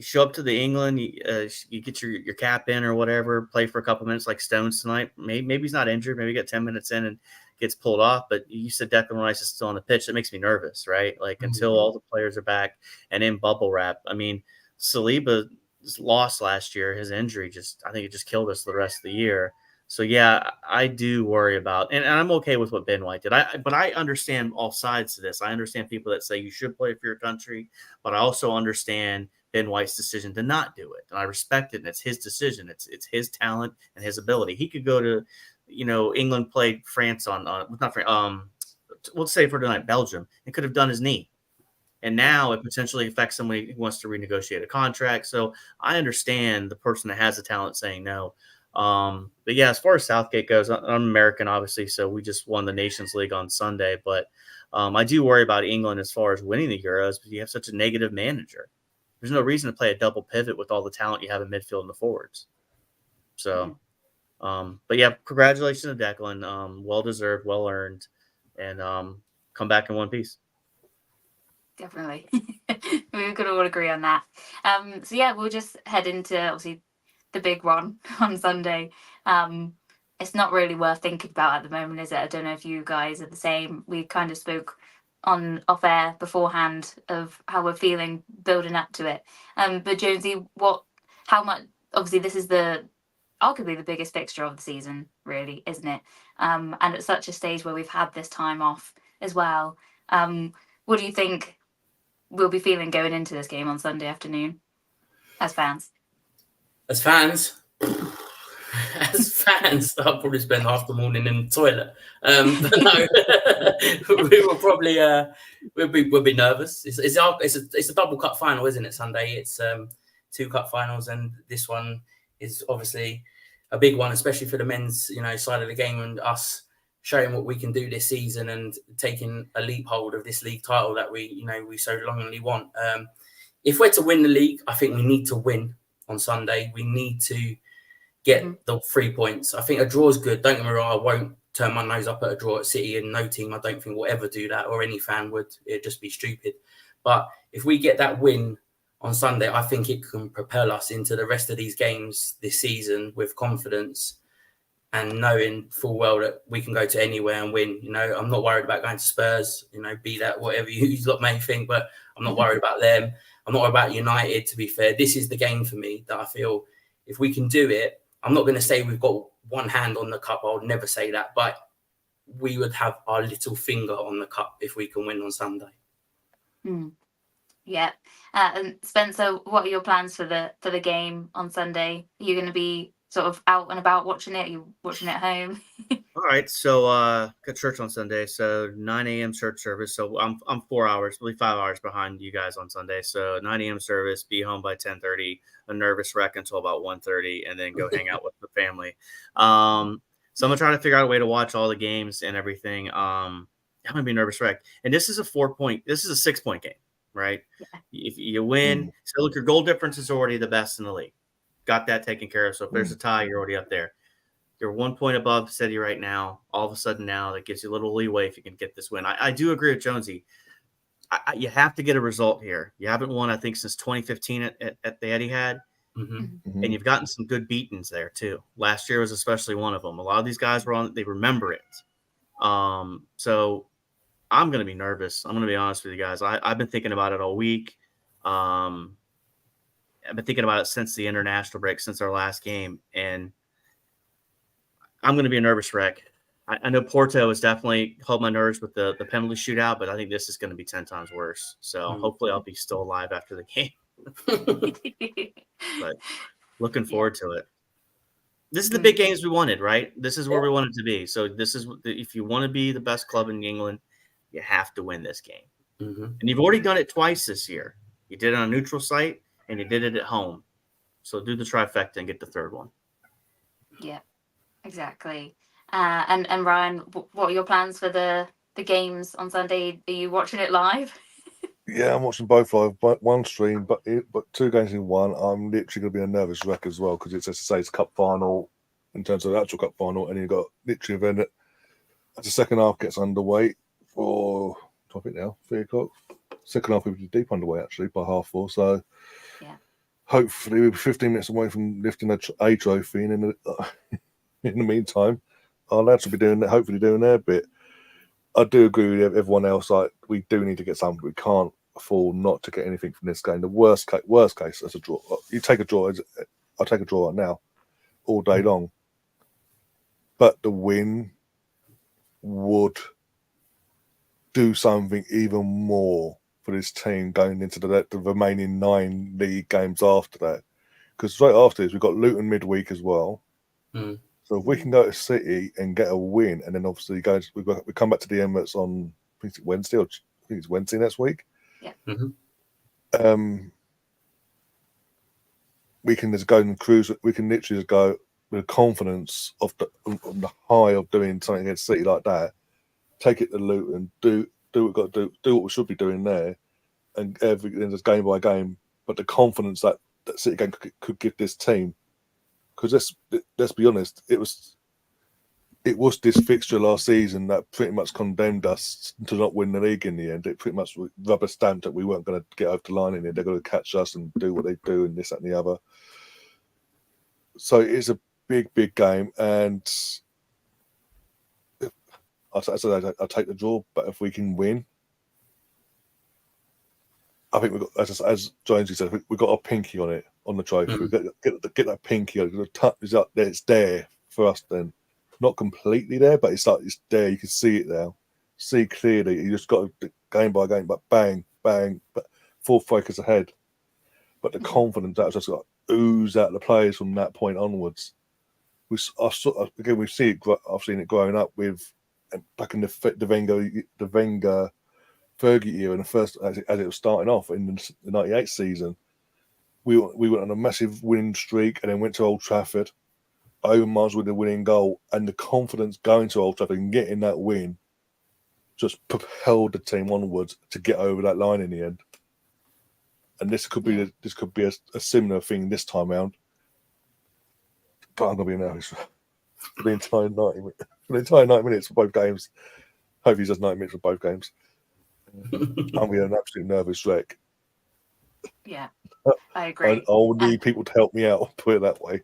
show up to the England, you get your cap in or whatever, play for a couple minutes like Stones tonight. Maybe he's not injured. Maybe you get 10 minutes in and gets pulled off. But you said Declan Rice is still on the pitch. That makes me nervous, right? Like until all the players are back and in bubble wrap. I mean, Saliba's loss last year, his injury I think it just killed us the rest of the year. So, yeah, I do worry about, and I'm okay with what Ben White did. But I understand all sides to this. I understand people that say you should play for your country, but I also understand Ben White's decision to not do it. And I respect it. And it's his decision. It's his talent and his ability. He could go to, England played France let's say for tonight, Belgium, and could have done his knee. And now it potentially affects somebody who wants to renegotiate a contract. So I understand the person that has the talent saying no. But yeah, as far as Southgate goes, I'm American, obviously. So we just won the Nations League on Sunday, but I do worry about England as far as winning the Euros, because you have such a negative manager. There's no reason to play a double pivot with all the talent you have in midfield and the forwards. So, but yeah, congratulations to Declan. Well deserved, well earned, and come back in one piece. Definitely. We could all agree on that. So yeah, we'll just head into obviously the big one on Sunday. It's not really worth thinking about at the moment, is it? I don't know if you guys are the same. We kind of spoke on off air beforehand of how we're feeling building up to it. But Jonesy, how much? Obviously, this is arguably the biggest fixture of the season, really, isn't it? And at such a stage where we've had this time off as well. What do you think we'll be feeling going into this game on Sunday afternoon as fans? As fans, I'll probably spend half the morning in the toilet. But no, we will probably we'll be nervous. It's a double cup final, isn't it? Sunday. It's 2 cup finals, and this one is obviously a big one, especially for the men's side of the game, and us showing what we can do this season and taking a leap hold of this league title that we so longingly want. If we're to win the league, I think we need to win on Sunday. We need to get the 3 points. I think a draw is good. Don't get me wrong, I won't turn my nose up at a draw at City, and no team I don't think will ever do that, or any fan would. It'd just be stupid. But if we get that win on Sunday, I think it can propel us into the rest of these games this season with confidence and knowing full well that we can go to anywhere and win. I'm not worried about going to Spurs, be that whatever you lot may think, but I'm not worried about them. I'm not worried about United, to be fair. This is the game for me that I feel if we can do it, I'm not going to say we've got one hand on the cup. I would never say that, but we would have our little finger on the cup if we can win on Sunday. Yeah. And Spencer, what are your plans for the game on Sunday? Are you going to be sort of out and about watching it? Are you watching it at home? All right. So got church on Sunday. So 9 a.m. church service. So I'm 4 hours, really 5 hours behind you guys on Sunday. So 9 a.m. service, be home by 10:30, a nervous wreck until about 1:30, and then go hang out with the family. So I'm going to try to figure out a way to watch all the games and everything. I'm going to be nervous wreck. And this is a 6-point game, right? Yeah. If you win, so look, your goal difference is already the best in the league. Got that taken care of. So if there's a tie, you're already up there. You're 1 point above City right now. All of a sudden now that gives you a little leeway if you can get this win. I do agree with Jonesy. You have to get a result here. You haven't won, I think, since 2015 at the Etihad. And you've gotten some good beatings there too. Last year was especially one of them. A lot of these guys they remember it. So I'm going to be nervous. I'm going to be honest with you guys. I've been thinking about it all week. I've been thinking about it since the international break, since our last game. And I'm going to be a nervous wreck. I know Porto has definitely held my nerves with the penalty shootout, but I think this is going to be 10 times worse. So hopefully I'll be still alive after the game. But looking forward to it. This is the big games we wanted, right? This is where we wanted to be. So this is if you want to be the best club in England, you have to win this game. And you've already done it twice this year. You did it on a neutral site, and you did it at home. So do the trifecta and get the third one. Yeah, exactly. And Ryan, what are your plans for the games on Sunday? Are you watching it live? Yeah, I'm watching both live, but one stream, but 2 games in one. I'm literally going to be a nervous wreck as well because it's, as I say, it's cup final in terms of the actual cup final, and you've got literally a event as the second half gets underway for, I think now, 3 o'clock. Second half will be deep underway actually by 4:30. So hopefully we'll be 15 minutes away from lifting a trophy, and in the meantime, our lads will be hopefully doing their bit. I do agree with everyone else. Like, we do need to get something. We can't afford not to get anything from this game. The worst case as a draw. You take a draw. I'll take a draw right now, all day long. But the win would do something even more for this team going into the remaining 9 league games after that. Because right after this, we've got Luton midweek as well. So if we can go to City and get a win, and then obviously we come back to the Emirates on, I think it's Wednesday, or I think it's Wednesday next week. Yeah. We can just go and cruise. We can literally just go with confidence of the high of doing something against City like that. Take it to Luton, do what we've got to do what we should be doing there, and everything just game by game. But the confidence that City game could give this team. Because let's be honest, it was this fixture last season that pretty much condemned us to not win the league in the end. It pretty much rubber stamped that we weren't going to get over the line in it. They're going to catch us and do what they do and this, that, and the other. So it's a big, big game, and I'll take the draw. But if we can win, I think we've got, as Jonesy said, we've got a pinky on it. On the trophy, get that pinky. The touch is up there. It's there for us. Then, not completely there, but it's there. You can see it now. See clearly. You just got to game by game, but bang, bang, but 4 focus ahead. But the confidence that just got ooze out of the players from that point onwards. We've seen it. I've seen it growing up with back in the Wenger Fergie year, and the first as it was starting off in the '98 season. We went on a massive winning streak and then went to Old Trafford. Owen Miles with the winning goal, and the confidence going to Old Trafford and getting that win just propelled the team onwards to get over that line in the end. And this could be a similar thing this time round. But I'm gonna be nervous for the entire 90 minutes for both games. Hopefully, he does 90 minutes for both games. I'll be an absolute nervous wreck. Yeah, I agree. I'll need people to help me out, put it that way.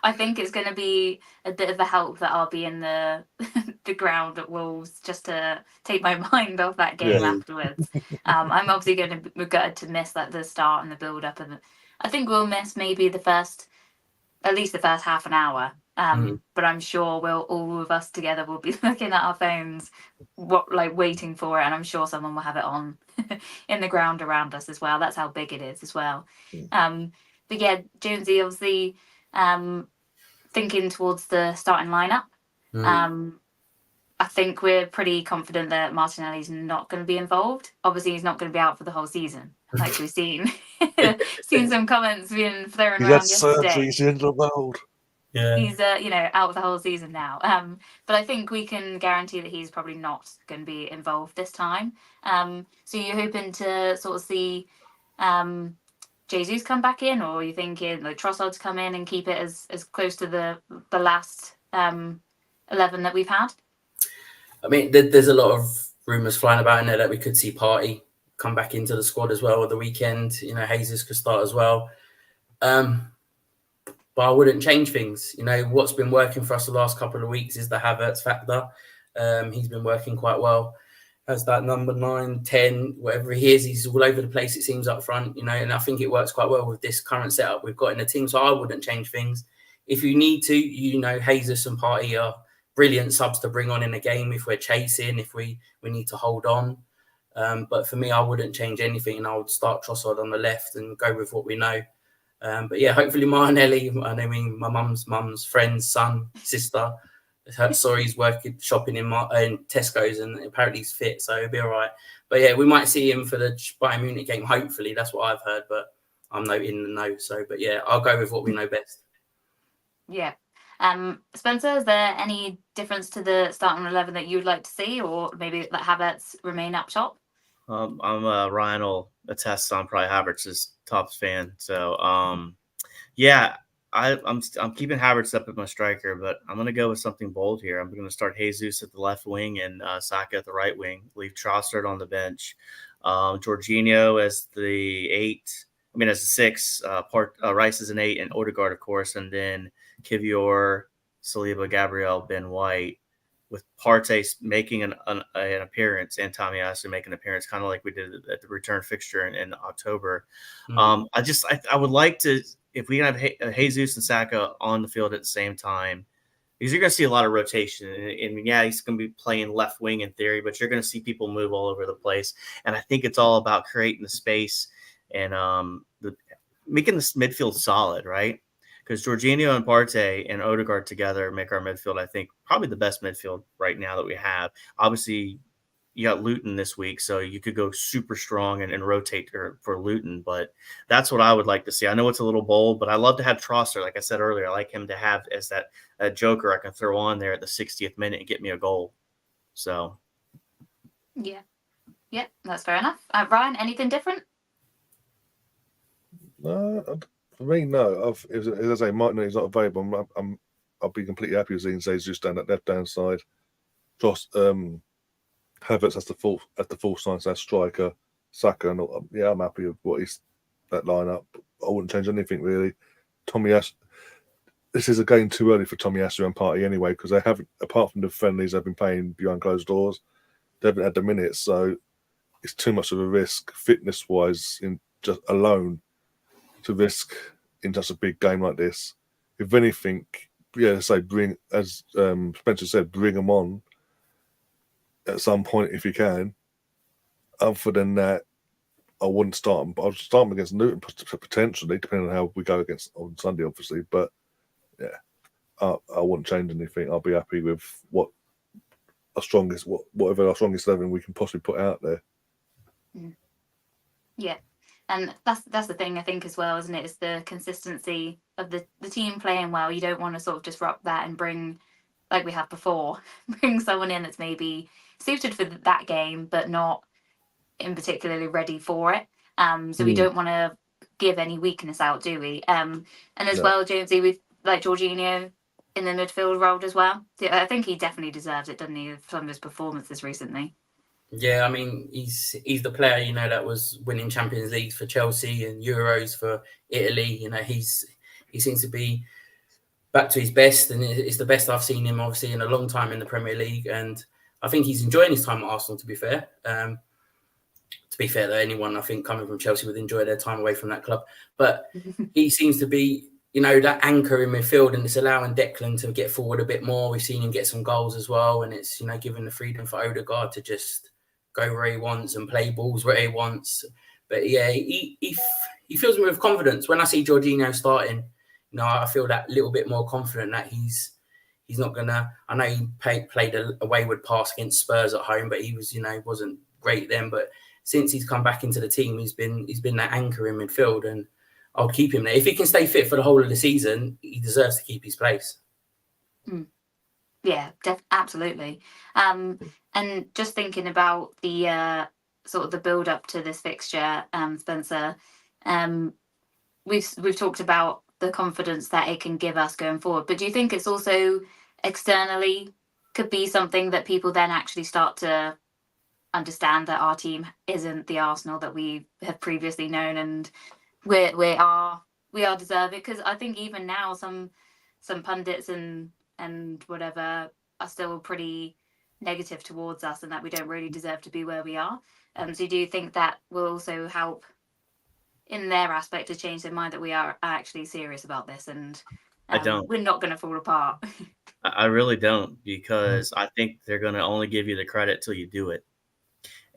I think it's going to be a bit of a help that I'll be in the ground at Wolves just to take my mind off that game afterwards. I'm obviously going to be gutted to miss the start and the build up, and I think we'll miss maybe at least the first half an hour. But I'm sure all of us together will be looking at our phones, waiting for it, and I'm sure someone will have it on in the ground around us as well. That's how big it is as well. But yeah, Jonesy, obviously thinking towards the starting lineup. I think we're pretty confident that Martinelli's not going to be involved. Obviously, he's not going to be out for the whole season, like we've seen some comments being thrown around yesterday. He's in the world. Yeah. He's out the whole season now. But I think we can guarantee that he's probably not going to be involved this time. So you're hoping to sort of see Jesus come back in, or are you thinking Trossard to come in and keep it as close to the last 11 that we've had? I mean, there's a lot of rumours flying about in there that we could see Partey come back into the squad as well at the weekend. Jesus could start as well. But I wouldn't change things. What's been working for us the last couple of weeks is the Havertz factor. He's been working quite well. As that number 9, 10, whatever he is, he's all over the place, it seems, up front, and I think it works quite well with this current setup we've got in the team. So I wouldn't change things. if you need to, Jesus and Partey are brilliant subs to bring on in a game if we're chasing, if we need to hold on. But for me, I wouldn't change anything, and I would start Trossard on the left and go with what we know. But yeah, hopefully Martinelli, I mean, my mum's friend's son, sister, saw he's shopping in Tesco's, and apparently he's fit, so he'll be all right. But yeah, we might see him for the Bayern Munich game. Hopefully, that's what I've heard, but I'm no in the know. So, but yeah, I'll go with what we know best. Yeah. Spencer, is there any difference to the starting 11 that you'd like to see, or maybe that Havertz remain up top? Ryan will attest on probably Havertz's top fan. So, yeah, I'm keeping Havertz up at my striker, but I'm going to go with something bold here. I'm going to start Jesus at the left wing and Saka at the right wing. Leave Trossard on the bench. Jorginho as the 8. I mean, as a 6. Rice as an 8, and Odegaard, of course, and then Kivior, Saliba, Gabriel, Ben White, with Partey making an appearance and Tomiyasu making an appearance, kind of like we did at the return fixture in October. I would like to, if we have Jesus and Saka on the field at the same time, because you're going to see a lot of rotation. And yeah, he's going to be playing left wing in theory, but you're going to see people move all over the place. And I think it's all about creating the space and making this midfield solid, right? Because Jorginho and Partey and Odegaard together make our midfield, I think, probably the best midfield right now that we have. Obviously, you got Luton this week, so you could go super strong and rotate for Luton, but that's what I would like to see. I know it's a little bold, but I love to have Trossard. Like I said earlier, I like him to have as that joker I can throw on there at the 60th minute and get me a goal. So, yeah, that's fair enough. Ryan, anything different? No, for me, no. As I say, Martin is not available. I'll be completely happy with seeing Jesus down that left-hand side. Havertz as the full sign as striker. Saka, and yeah, I'm happy with what he's that lineup. I wouldn't change anything really. Tomiyasu. This is a game too early for Tomiyasu and Partey anyway, because they haven't, apart from the friendlies, they've been playing behind closed doors. They haven't had the minutes, so it's too much of a risk fitness-wise in just alone to risk in just a big game like this. If anything, yeah, say bring, as Spencer said, bring them on at some point if you can. Other than that, I wouldn't start them. But I'll start them against Newton potentially, depending on how we go against on Sunday, obviously. But yeah, I wouldn't change anything. I'll be happy with whatever our strongest 11 we can possibly put out there. Yeah. And that's the thing, I think, as well, isn't it? It's the consistency of the team playing well. You don't want to sort of disrupt that and bring, like we have before, bring someone in that's maybe suited for that game, but not in particularly ready for it. So we don't want to give any weakness out, do we? And as well, Jonesy, we've like Jorginho in the midfield role as well. I think he definitely deserves it, doesn't he, from his performances recently? Yeah, I mean, he's the player, that was winning Champions Leagues for Chelsea and Euros for Italy. He seems to be back to his best, and it's the best I've seen him, obviously, in a long time in the Premier League. And I think he's enjoying his time at Arsenal, to be fair. To be fair, though, anyone, I think, coming from Chelsea would enjoy their time away from that club. But he seems to be, that anchor in midfield, and it's allowing Declan to get forward a bit more. We've seen him get some goals as well, and it's, giving the freedom for Odegaard to just go where he wants and play balls where he wants. But yeah, he fills me with confidence. When I see Jorginho starting, I feel that little bit more confident that he's not gonna. I know he played a wayward pass against Spurs at home, but he was, wasn't great then. But since he's come back into the team, he's been that anchor in midfield, and I'll keep him there. If he can stay fit for the whole of the season, he deserves to keep his place. Yeah, absolutely. And just thinking about the sort of the build up to this fixture, Spencer, we've talked about the confidence that it can give us going forward. But do you think it's also externally could be something that people then actually start to understand that our team isn't the Arsenal that we have previously known, and we are deserving? Because I think even now some pundits and whatever are still pretty negative towards us, and that we don't really deserve to be where we are. So do you think that will also help in their aspect to change their mind that we are actually serious about this and I don't. We're not going to fall apart. I really don't, because I think they're going to only give you the credit till you do it.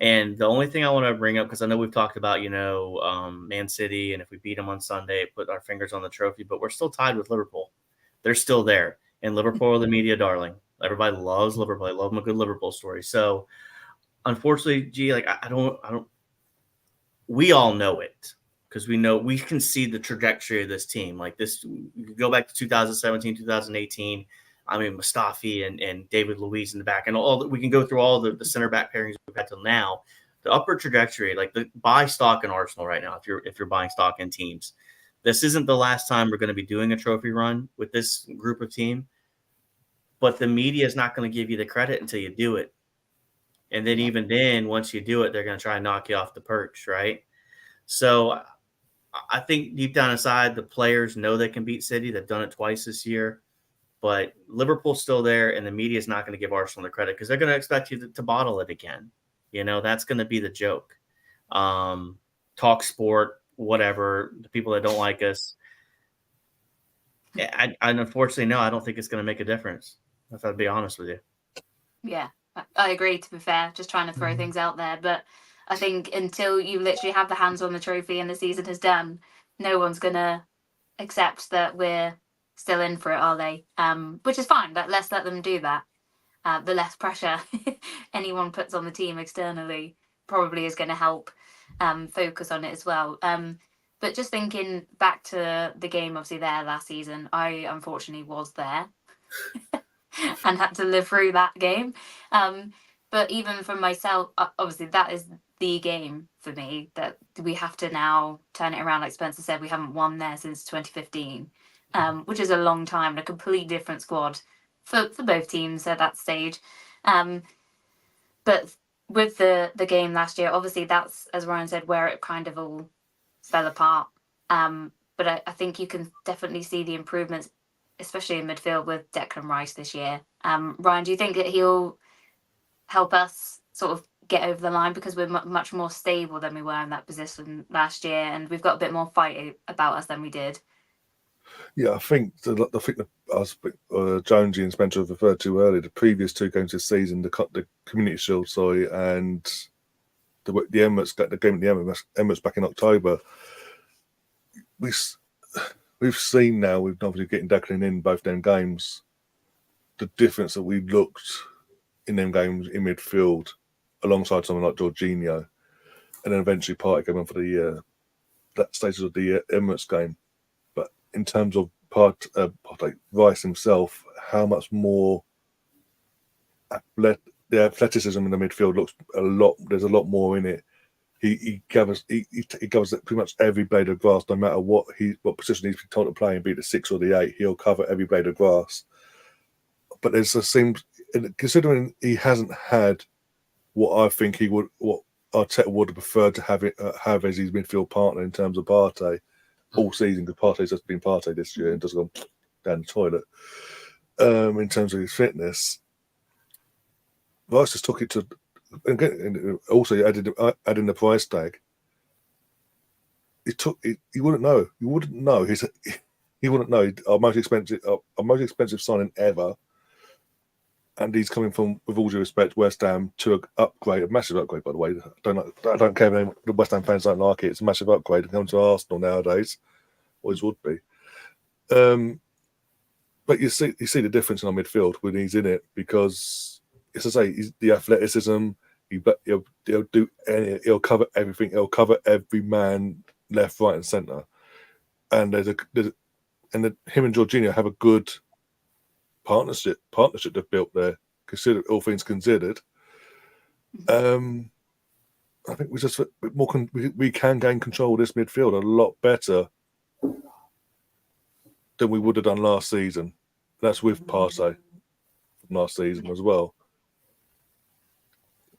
And the only thing I want to bring up, because I know we've talked about, Man City, and if we beat them on Sunday, put our fingers on the trophy, but we're still tied with Liverpool. They're still there. And Liverpool are the media darling. Everybody loves Liverpool. I love them a good Liverpool story. So unfortunately, I don't, we all know it, because we can see the trajectory of this team. Like this, you could go back to 2017, 2018. I mean, Mustafi and David Luiz in the back, and all that. We can go through all the center back pairings we've had till now. The upward trajectory, like buy stock in Arsenal right now. If you're buying stock in teams, this isn't the last time we're going to be doing a trophy run with this group of team. But the media is not going to give you the credit until you do it. And then even then, once you do it, they're going to try and knock you off the perch, right? So I think deep down inside, the players know they can beat City. They've done it twice this year. But Liverpool's still there, and the media is not going to give Arsenal the credit, because they're going to expect you to bottle it again. That's going to be the joke. Talk sport, whatever, the people that don't like us. I unfortunately, no, I don't think it's going to make a difference, if I'd be honest with you. Yeah, I agree, to be fair. Just trying to throw things out there. But I think until you literally have the hands on the trophy and the season is done, no one's going to accept that we're still in for it, are they? Which is fine, but let's let them do that. The less pressure anyone puts on the team externally probably is going to help focus on it as well. But just thinking back to the game, obviously, there last season, I unfortunately was there and had to live through that game. But even for myself, obviously, that is the game for me that we have to now turn it around. Like Spencer said, we haven't won there since 2015. Which is a long time and a completely different squad for both teams at that stage. But with the game last year, obviously that's, as Ryan said, where it kind of all fell apart. But I think you can definitely see the improvements, especially in midfield with Declan Rice this year. Ryan, do you think that he'll help us sort of get over the line, because we're much more stable than we were in that position last year, and we've got a bit more fight about us than we did? Yeah, I think Jonesy and Spencer have referred to earlier, the previous two games this season, the Community Shield, and the Emirates, the game at the Emirates back in October. We've seen now, we've obviously getting Declan in both them games, the difference that we looked in them games in midfield alongside someone like Jorginho, and then eventually Partey came on for the that stages of the Emirates game. In terms of Rice himself, how much more the athleticism in the midfield looks a lot. There's a lot more in it. He covers pretty much every blade of grass, no matter what position he's been told to play, and be it the 6 or the 8, he'll cover every blade of grass. But considering he hasn't had what I think what Arteta would have preferred to have as his midfield partner in terms of Partey all season, because Partey's just been Partey this year and just gone down the toilet. In terms of his fitness, Rice just took it to, and also added in the price tag. You wouldn't know. You wouldn't know. He wouldn't know. Our most expensive signing ever, and he's coming from, with all due respect, West Ham to an upgrade, a massive upgrade, by the way. I don't care if the West Ham fans don't like it. It's a massive upgrade to come to Arsenal nowadays. Always would be. But you see the difference in our midfield when he's in it, because, as I say, he's the athleticism. He'll cover everything. He'll cover every man, left, right, and centre. And him and Jorginho have a good partnership they've built there, all things considered. I think we can gain control of this midfield a lot better than we would have done last season. That's with Partey from last season as well.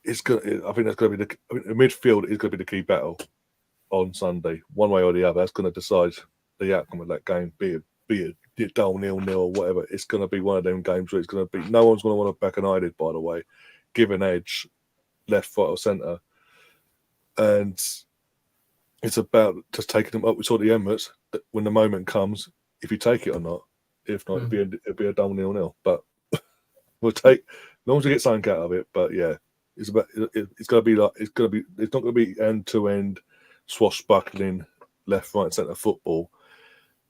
I think that's going to be the midfield is going to be the key battle on Sunday, one way or the other. That's going to decide the outcome of that game, be it dull 0-0 or whatever. It's going to be one of them games where it's going to be, no one's going to want to back an eyelid, by the way, give an edge, left, right, or centre. And it's about just taking them up. We saw the Emirates, when the moment comes, if you take it or not. If not, it'd be a dull 0-0. But we'll take as long as we get something out of it. But yeah, it's about it's gonna be like it's not gonna be end to end swashbuckling left, right, centre football.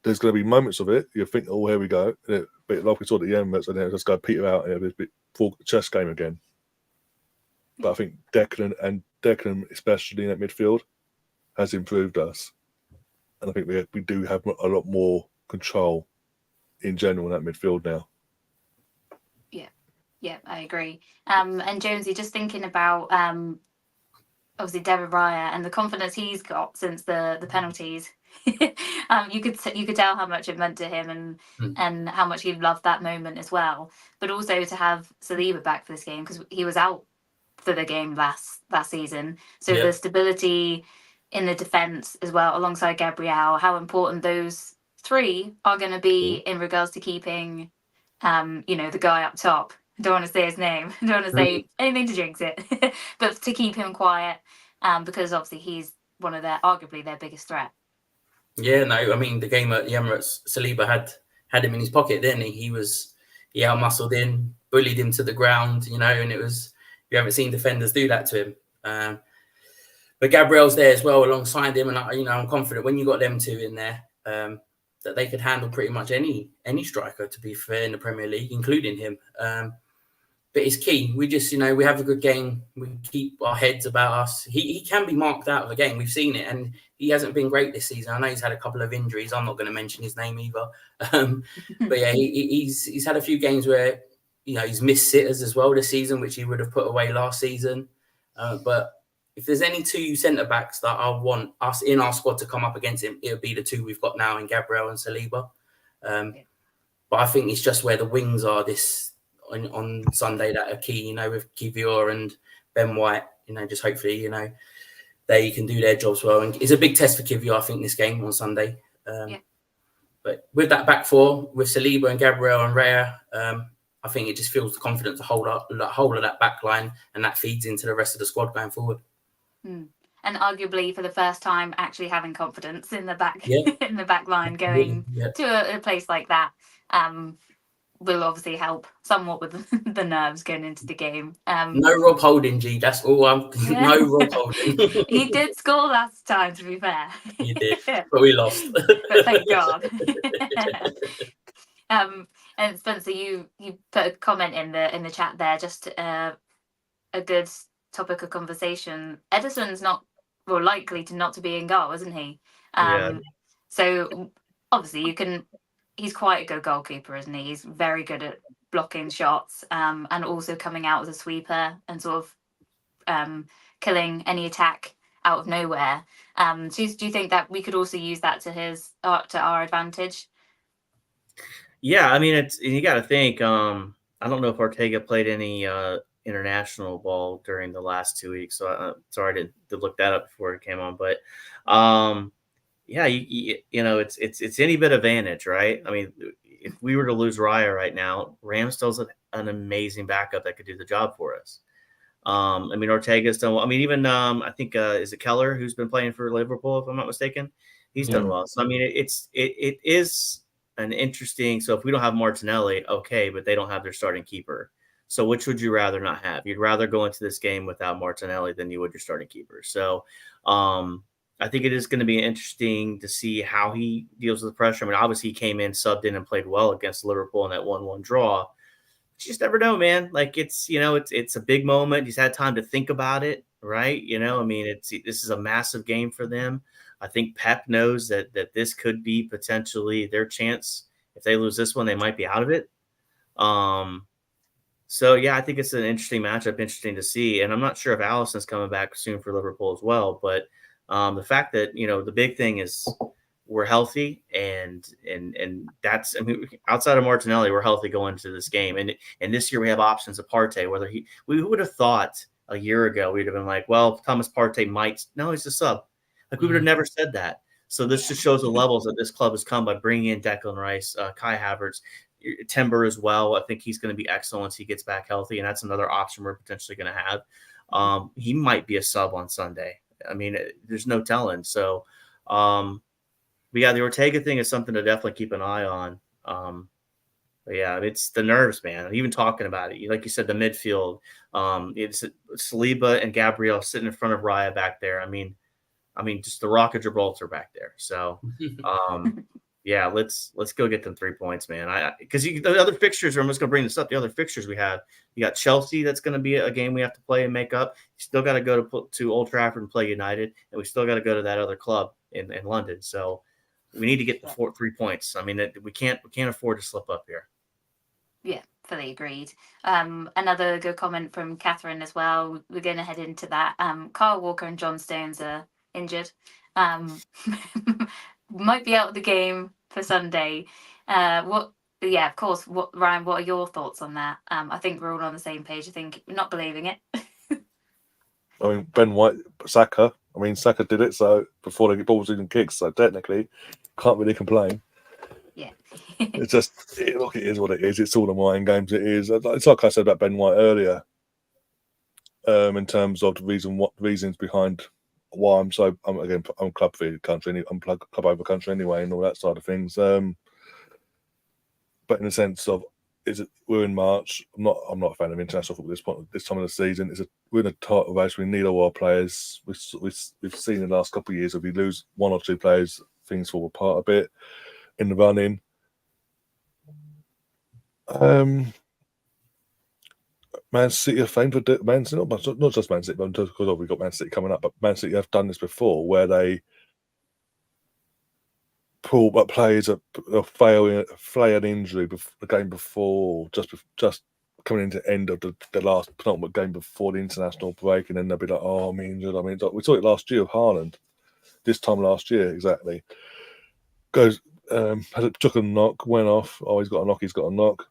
There's going to be moments of it. You think, oh, here we go. But like we saw at the Emirates, and then it's just go peter out, and it'll be a full chess game again. But I think Declan, especially in that midfield, has improved us, and I think we do have a lot more control in general in that midfield now. Yeah, I agree. And Jonesy, just thinking about obviously David Raya and the confidence he's got since the penalties. You could tell how much it meant to him and how much he loved that moment as well. But also to have Saliba back for this game, because he was out for the game last season. So the stability in the defence as well, alongside Gabriel, how important those three are going to be in regards to keeping, the guy up top. I don't want to say his name. I don't want to say anything to jinx it, but to keep him quiet, because obviously he's one of arguably their biggest threat. Yeah, no, I mean the game at the Emirates, Saliba had him in his pocket, didn't he? He out-muscled in, bullied him to the ground, and it was, you haven't seen defenders do that to him. But Gabriel's there as well alongside him, and I'm confident when you got them two in there, that they could handle pretty much any striker, to be fair, in the Premier League, including him. But it's key. We just, we have a good game. We keep our heads about us. He can be marked out of a game. We've seen it, and he hasn't been great this season. I know he's had a couple of injuries. I'm not going to mention his name either. But yeah, he's had a few games where, he's missed sitters as well this season, which he would have put away last season. But if there's any two centre-backs that I want us in our squad to come up against him, it would be the two we've got now in Gabriel and Saliba. But I think it's just where the wings are on Sunday that are key, with Kivior and Ben White, just hopefully, they can do their jobs well. And it's a big test for Kivior, I think, this game on Sunday. But with that back four, with Saliba and Gabriel and Raya, I think it just feels confident to hold up the whole of that back line, and that feeds into the rest of the squad going forward. And arguably for the first time actually having confidence in the back in the back line going to a place like that will obviously help somewhat with the nerves going into the game. No Rob Holding, G. That's all no Rob Holding. He did score last time, to be fair. He did, but we lost. But thank God. And Spencer, you put a comment in the chat there, just a good topic of conversation. Ederson's likely to not to be in goal, isn't he? So obviously he's quite a good goalkeeper, isn't he? He's very good at blocking shots, and also coming out as a sweeper and sort of killing any attack out of nowhere. So do you think that we could also use that to our advantage? Yeah, I mean, you got to think. I don't know if Ortega played any international ball during the last 2 weeks, so sorry to look that up before it came on. But yeah, it's any bit advantage, right? I mean, if we were to lose Raya right now, Ramsdale's an amazing backup that could do the job for us. I mean, Ortega's done well. I mean, even I think is it Keller who's been playing for Liverpool, if I'm not mistaken? He's done well. So I mean, it is an interesting. So if we don't have Martinelli, okay, but they don't have their starting keeper. So which would you rather not have? You'd rather go into this game without Martinelli than you would your starting keeper. So I think it is going to be interesting to see how he deals with the pressure. I mean, obviously he came in, subbed in, and played well against Liverpool in that 1-1 draw. But you just never know, man. Like it's a big moment. He's had time to think about it, right? I mean, this is a massive game for them. I think Pep knows that this could be potentially their chance. If they lose this one, they might be out of it. So, yeah, I think it's an interesting matchup, interesting to see. And I'm not sure if Alisson's coming back soon for Liverpool as well. But the fact that, the big thing is we're healthy and that's, I mean, outside of Martinelli, we're healthy going into this game. And this year we have options of Partey, we would have thought a year ago, we'd have been like, well, Thomas Partey no, he's a sub. Like we would have never said that. So this just shows the levels that this club has come by bringing in Declan Rice, Kai Havertz, Timber as well. I think he's going to be excellent once he gets back healthy, and that's another option we're potentially going to have. He might be a sub on Sunday. I mean, there's no telling. So, but yeah, the Ortega thing is something to definitely keep an eye on. But yeah, it's the nerves, man. Even talking about it, like you said, the midfield. It's Saliba and Gabriel sitting in front of Raya back there. I mean, just the Rock of Gibraltar back there. So, yeah, let's go get them 3 points, man. Because the other fixtures, I'm just gonna bring this up. The other fixtures we have, you got Chelsea. That's gonna be a game we have to play and make up. You still got to go to Old Trafford and play United, and we still got to go to that other club in London. So we need to get the 3 points. I mean, we can't afford to slip up here. Yeah, fully agreed. Another good comment from Catherine as well. We're going to head into that. Kyle Walker and John Stones are injured. Might be out of the game for Sunday. Yeah, of course. Ryan, what are your thoughts on that? I think we're all on the same page. I think not believing it. I mean, Ben White, Saka. I mean, Saka did it, so before they get balls even kicks, so technically, can't really complain. Yeah. It's just, look, it is what it is. It's all the mind games. It is. It's like I said about Ben White earlier. In terms of the reasons behind why I'm club for country. I'm club over country anyway, and all that side of things. But in the sense of, we're in March. I'm not a fan of international football this time of the season. We're in a title race. We need all our players. We've seen in the last couple of years, if we lose one or two players, things fall apart a bit in the running. Man City are famed for Man City, not just Man City, but because we've got Man City coming up. But Man City have done this before, where they pull up players that fail an injury the game before, just coming into the end of the last penultimate game before the international break, and then they'll be like, "Oh, I'm injured." I mean, we saw it last year with Haaland. This time last year, exactly. Took a knock, went off. Oh, he's got a knock. He's got a knock.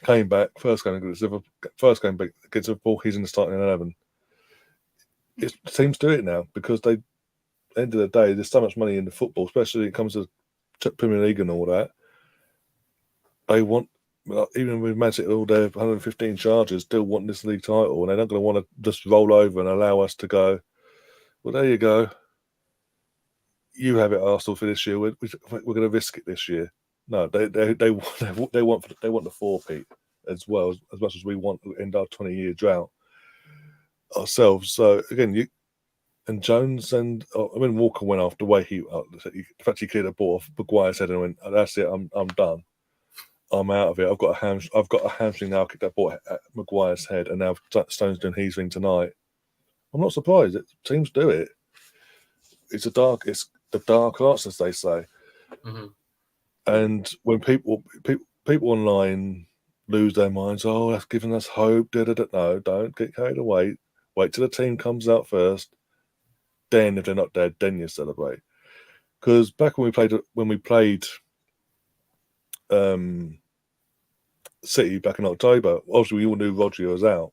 Came back, first game against Liverpool, he's in the starting 11. Teams do it now because at the end of the day, there's so much money in the football, especially when it comes to Premier League and all that. They want, even with Man City, all their 115 charges, still want this league title, and they're not going to want to just roll over and allow us to go, well, there you go. You have it, Arsenal, for this year. We're going to risk it this year. No, they want the forfeit as well, as much as we want to end our 20-year drought ourselves. So again, Jones and Walker went off the way the fact he cleared the ball off Maguire's head and went, "That's it, I'm done. I'm out of it. I've got a hamstring now. I kicked that ball at Maguire's head, and now Stone's doing his thing tonight." I'm not surprised. Teams do it. It's the dark arts, as they say. Mm-hmm. And when people online lose their minds, oh, that's giving us hope. No, don't get carried away. Wait till the team comes out first. Then, if they're not dead, then you celebrate. Because back when we played City back in October, obviously we all knew Rodri was out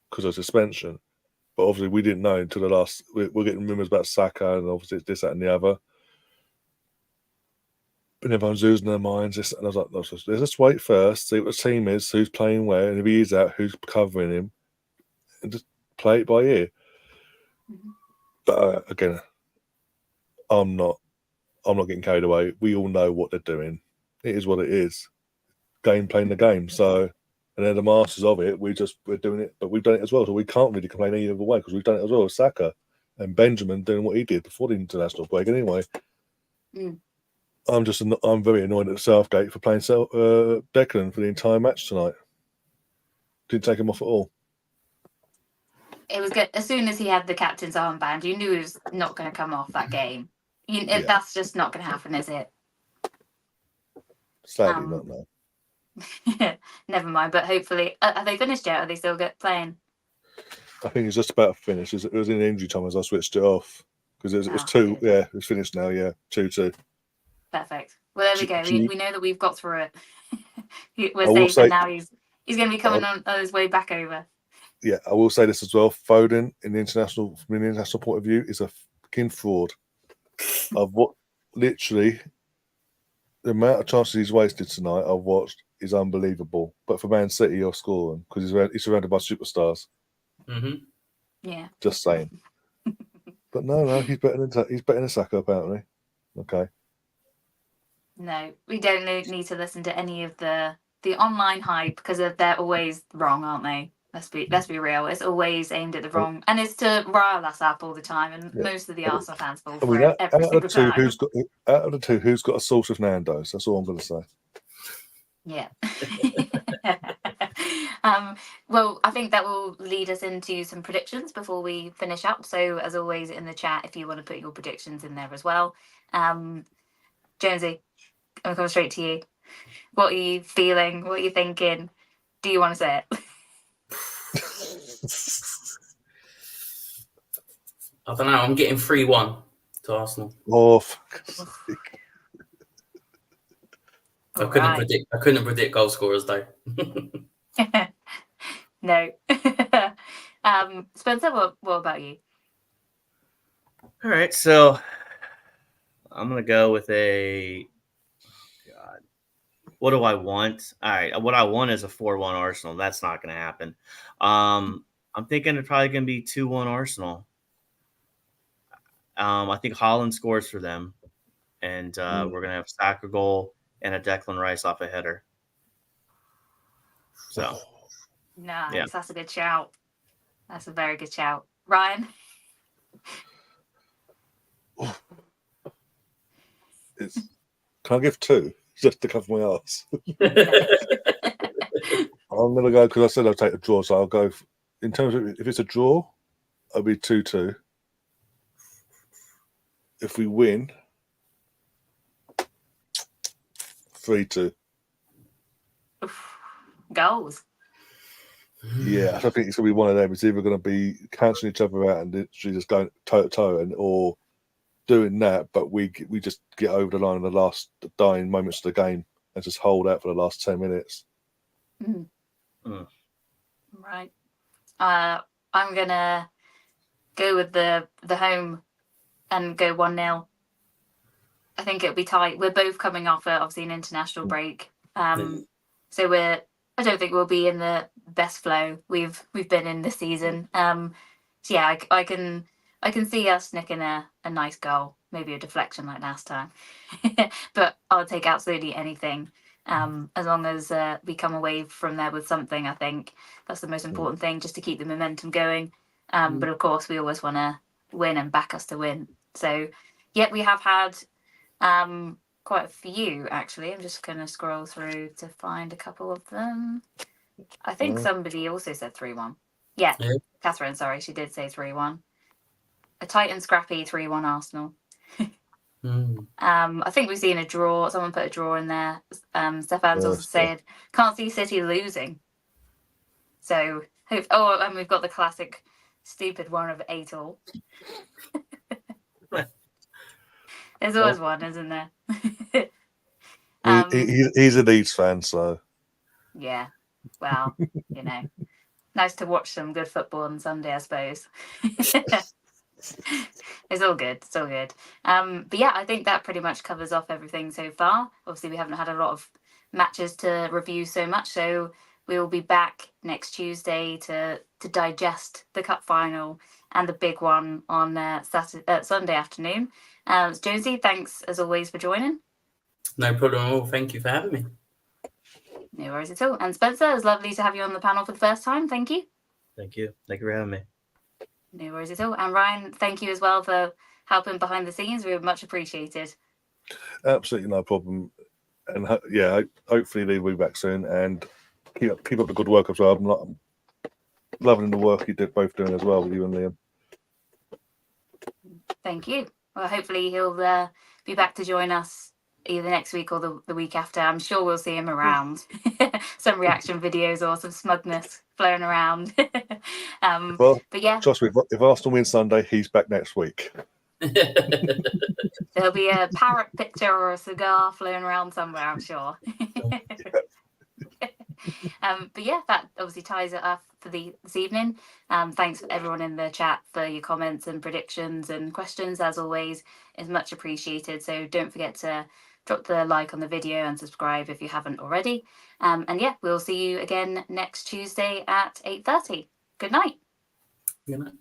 because of suspension. But obviously we didn't know until the last. We're getting rumours about Saka, and obviously it's this, that, and the other. And everyone's losing their minds. And I was like, let's just wait first, see what the team is, who's playing where, and if he is out, who's covering him, and just play it by ear. Mm-hmm. But again, I'm not getting carried away. We all know what they're doing. It is what it is. Game playing the game. So, and they're the masters of it. We're doing it, but we've done it as well. So we can't really complain either way because we've done it as well with Saka and Benjamin doing what he did before the international break. Anyway. Mm. I'm very annoyed at Southgate for playing Declan for the entire match tonight. Didn't take him off at all. It was good. As soon as he had the captain's armband, you knew he was not going to come off that game. That's just not going to happen, is it? Sadly, not no. Never mind. But hopefully, are they finished yet? Or are they still playing? I think it's just about to finish. It was in injury time as I switched it off because it was 2. Good. Yeah, it's finished now. Yeah, 2-2. Perfect. Well, there we go. We know that we've got through it. We're safe, say, and now he's going to be coming on his way back over. Yeah, I will say this as well. Foden, from the international point of view, is a fucking fraud. I've literally the amount of chances he's wasted tonight. I've watched is unbelievable. But for Man City, you're scoring because he's surrounded by superstars. Mm-hmm. Yeah. Just saying. But no, he's better than Saka apparently. Okay. No, we don't need to listen to any of the online hype because they're always wrong, aren't they? Let's be real. It's always aimed at the wrong, and it's to rile us up all the time. And most of the Arsenal fans fall for it every single time. Out of the two, who's got a source of Nando's? That's all I'm going to say. Yeah. Well, I think that will lead us into some predictions before we finish up. So, as always, in the chat, if you want to put your predictions in there as well. Jonesy, I'm coming straight to you. What are you feeling? What are you thinking? Do you want to say it? I don't know. I'm getting 3-1 to Arsenal. Oh, fuck's sake. I couldn't predict goal scorers though. No. Spencer, what about you? All right, so I'm gonna go with a. God, what do I want? All right, what I want is a 4-1 Arsenal. That's not gonna happen. I'm thinking it's probably gonna be 2-1 Arsenal. I think Holland scores for them, and we're gonna have a Saka goal and a Declan Rice off a header. So, Nice, yeah. That's a good shout. That's a very good shout, Ryan. Can I give 2 just to cover my arse? I'm gonna go because I said I'll take a draw, so I'll go. In terms of if it's a draw, it'll be 2-2. If we win, 3-2. Goals. Yeah, I think it's gonna be one of them. It's either gonna be cancelling each other out and literally just going toe to toe, or doing that, but we just get over the line in the last dying moments of the game and just hold out for the last 10 minutes. Right. I'm gonna go with the home and go 1-0. I think it'll be tight. We're both coming off obviously an international break, so I don't think we'll be in the best flow we've been in this season. So yeah, I can see us nicking a nice goal, maybe a deflection like last time. But I'll take absolutely anything, as long as we come away from there with something. I think that's the most important thing, just to keep the momentum going. But of course, we always want to win and back us to win. So yeah, we have had quite a few actually. I'm just going to scroll through to find a couple of them. I think somebody also said 3-1. Yeah, Catherine, sorry, she did say 3-1. A tight and scrappy 3-1 Arsenal. I think we've seen a draw. Someone put a draw in there. Stefan's also said can't see City losing. So and we've got the classic stupid one of 8-all. There's always one, isn't there? He's a Leeds fan, so yeah. Well, nice to watch some good football on Sunday, I suppose. It's all good. It's all good. But yeah, I think that pretty much covers off everything so far. Obviously, we haven't had a lot of matches to review so much, so we will be back next Tuesday to digest the cup final and the big one on Sunday afternoon. Josie, thanks as always for joining. No problem at all. Thank you for having me. No worries at all. And Spencer, it's lovely to have you on the panel for the first time. Thank you. Thank you. Thank you for having me. No worries at all. And Ryan, thank you as well for helping behind the scenes. We were much appreciated. Absolutely no problem. And hopefully they'll be back soon and keep up the good work as well. I'm loving the work you did both doing as well with you and Liam. Thank you. Well, hopefully he'll be back to join us either next week or the week after. I'm sure we'll see him around. Some reaction videos or some smugness flowing around. But yeah, trust me, if Arsenal win Sunday, he's back next week. There'll be a parrot picture or a cigar floating around somewhere, I'm sure. But yeah, that obviously ties it up for this evening. Thanks everyone in the chat for your comments and predictions and questions. As always, is much appreciated. So don't forget to drop the like on the video and subscribe if you haven't already. And yeah, we'll see you again next Tuesday at 8:30. Good night. Good night.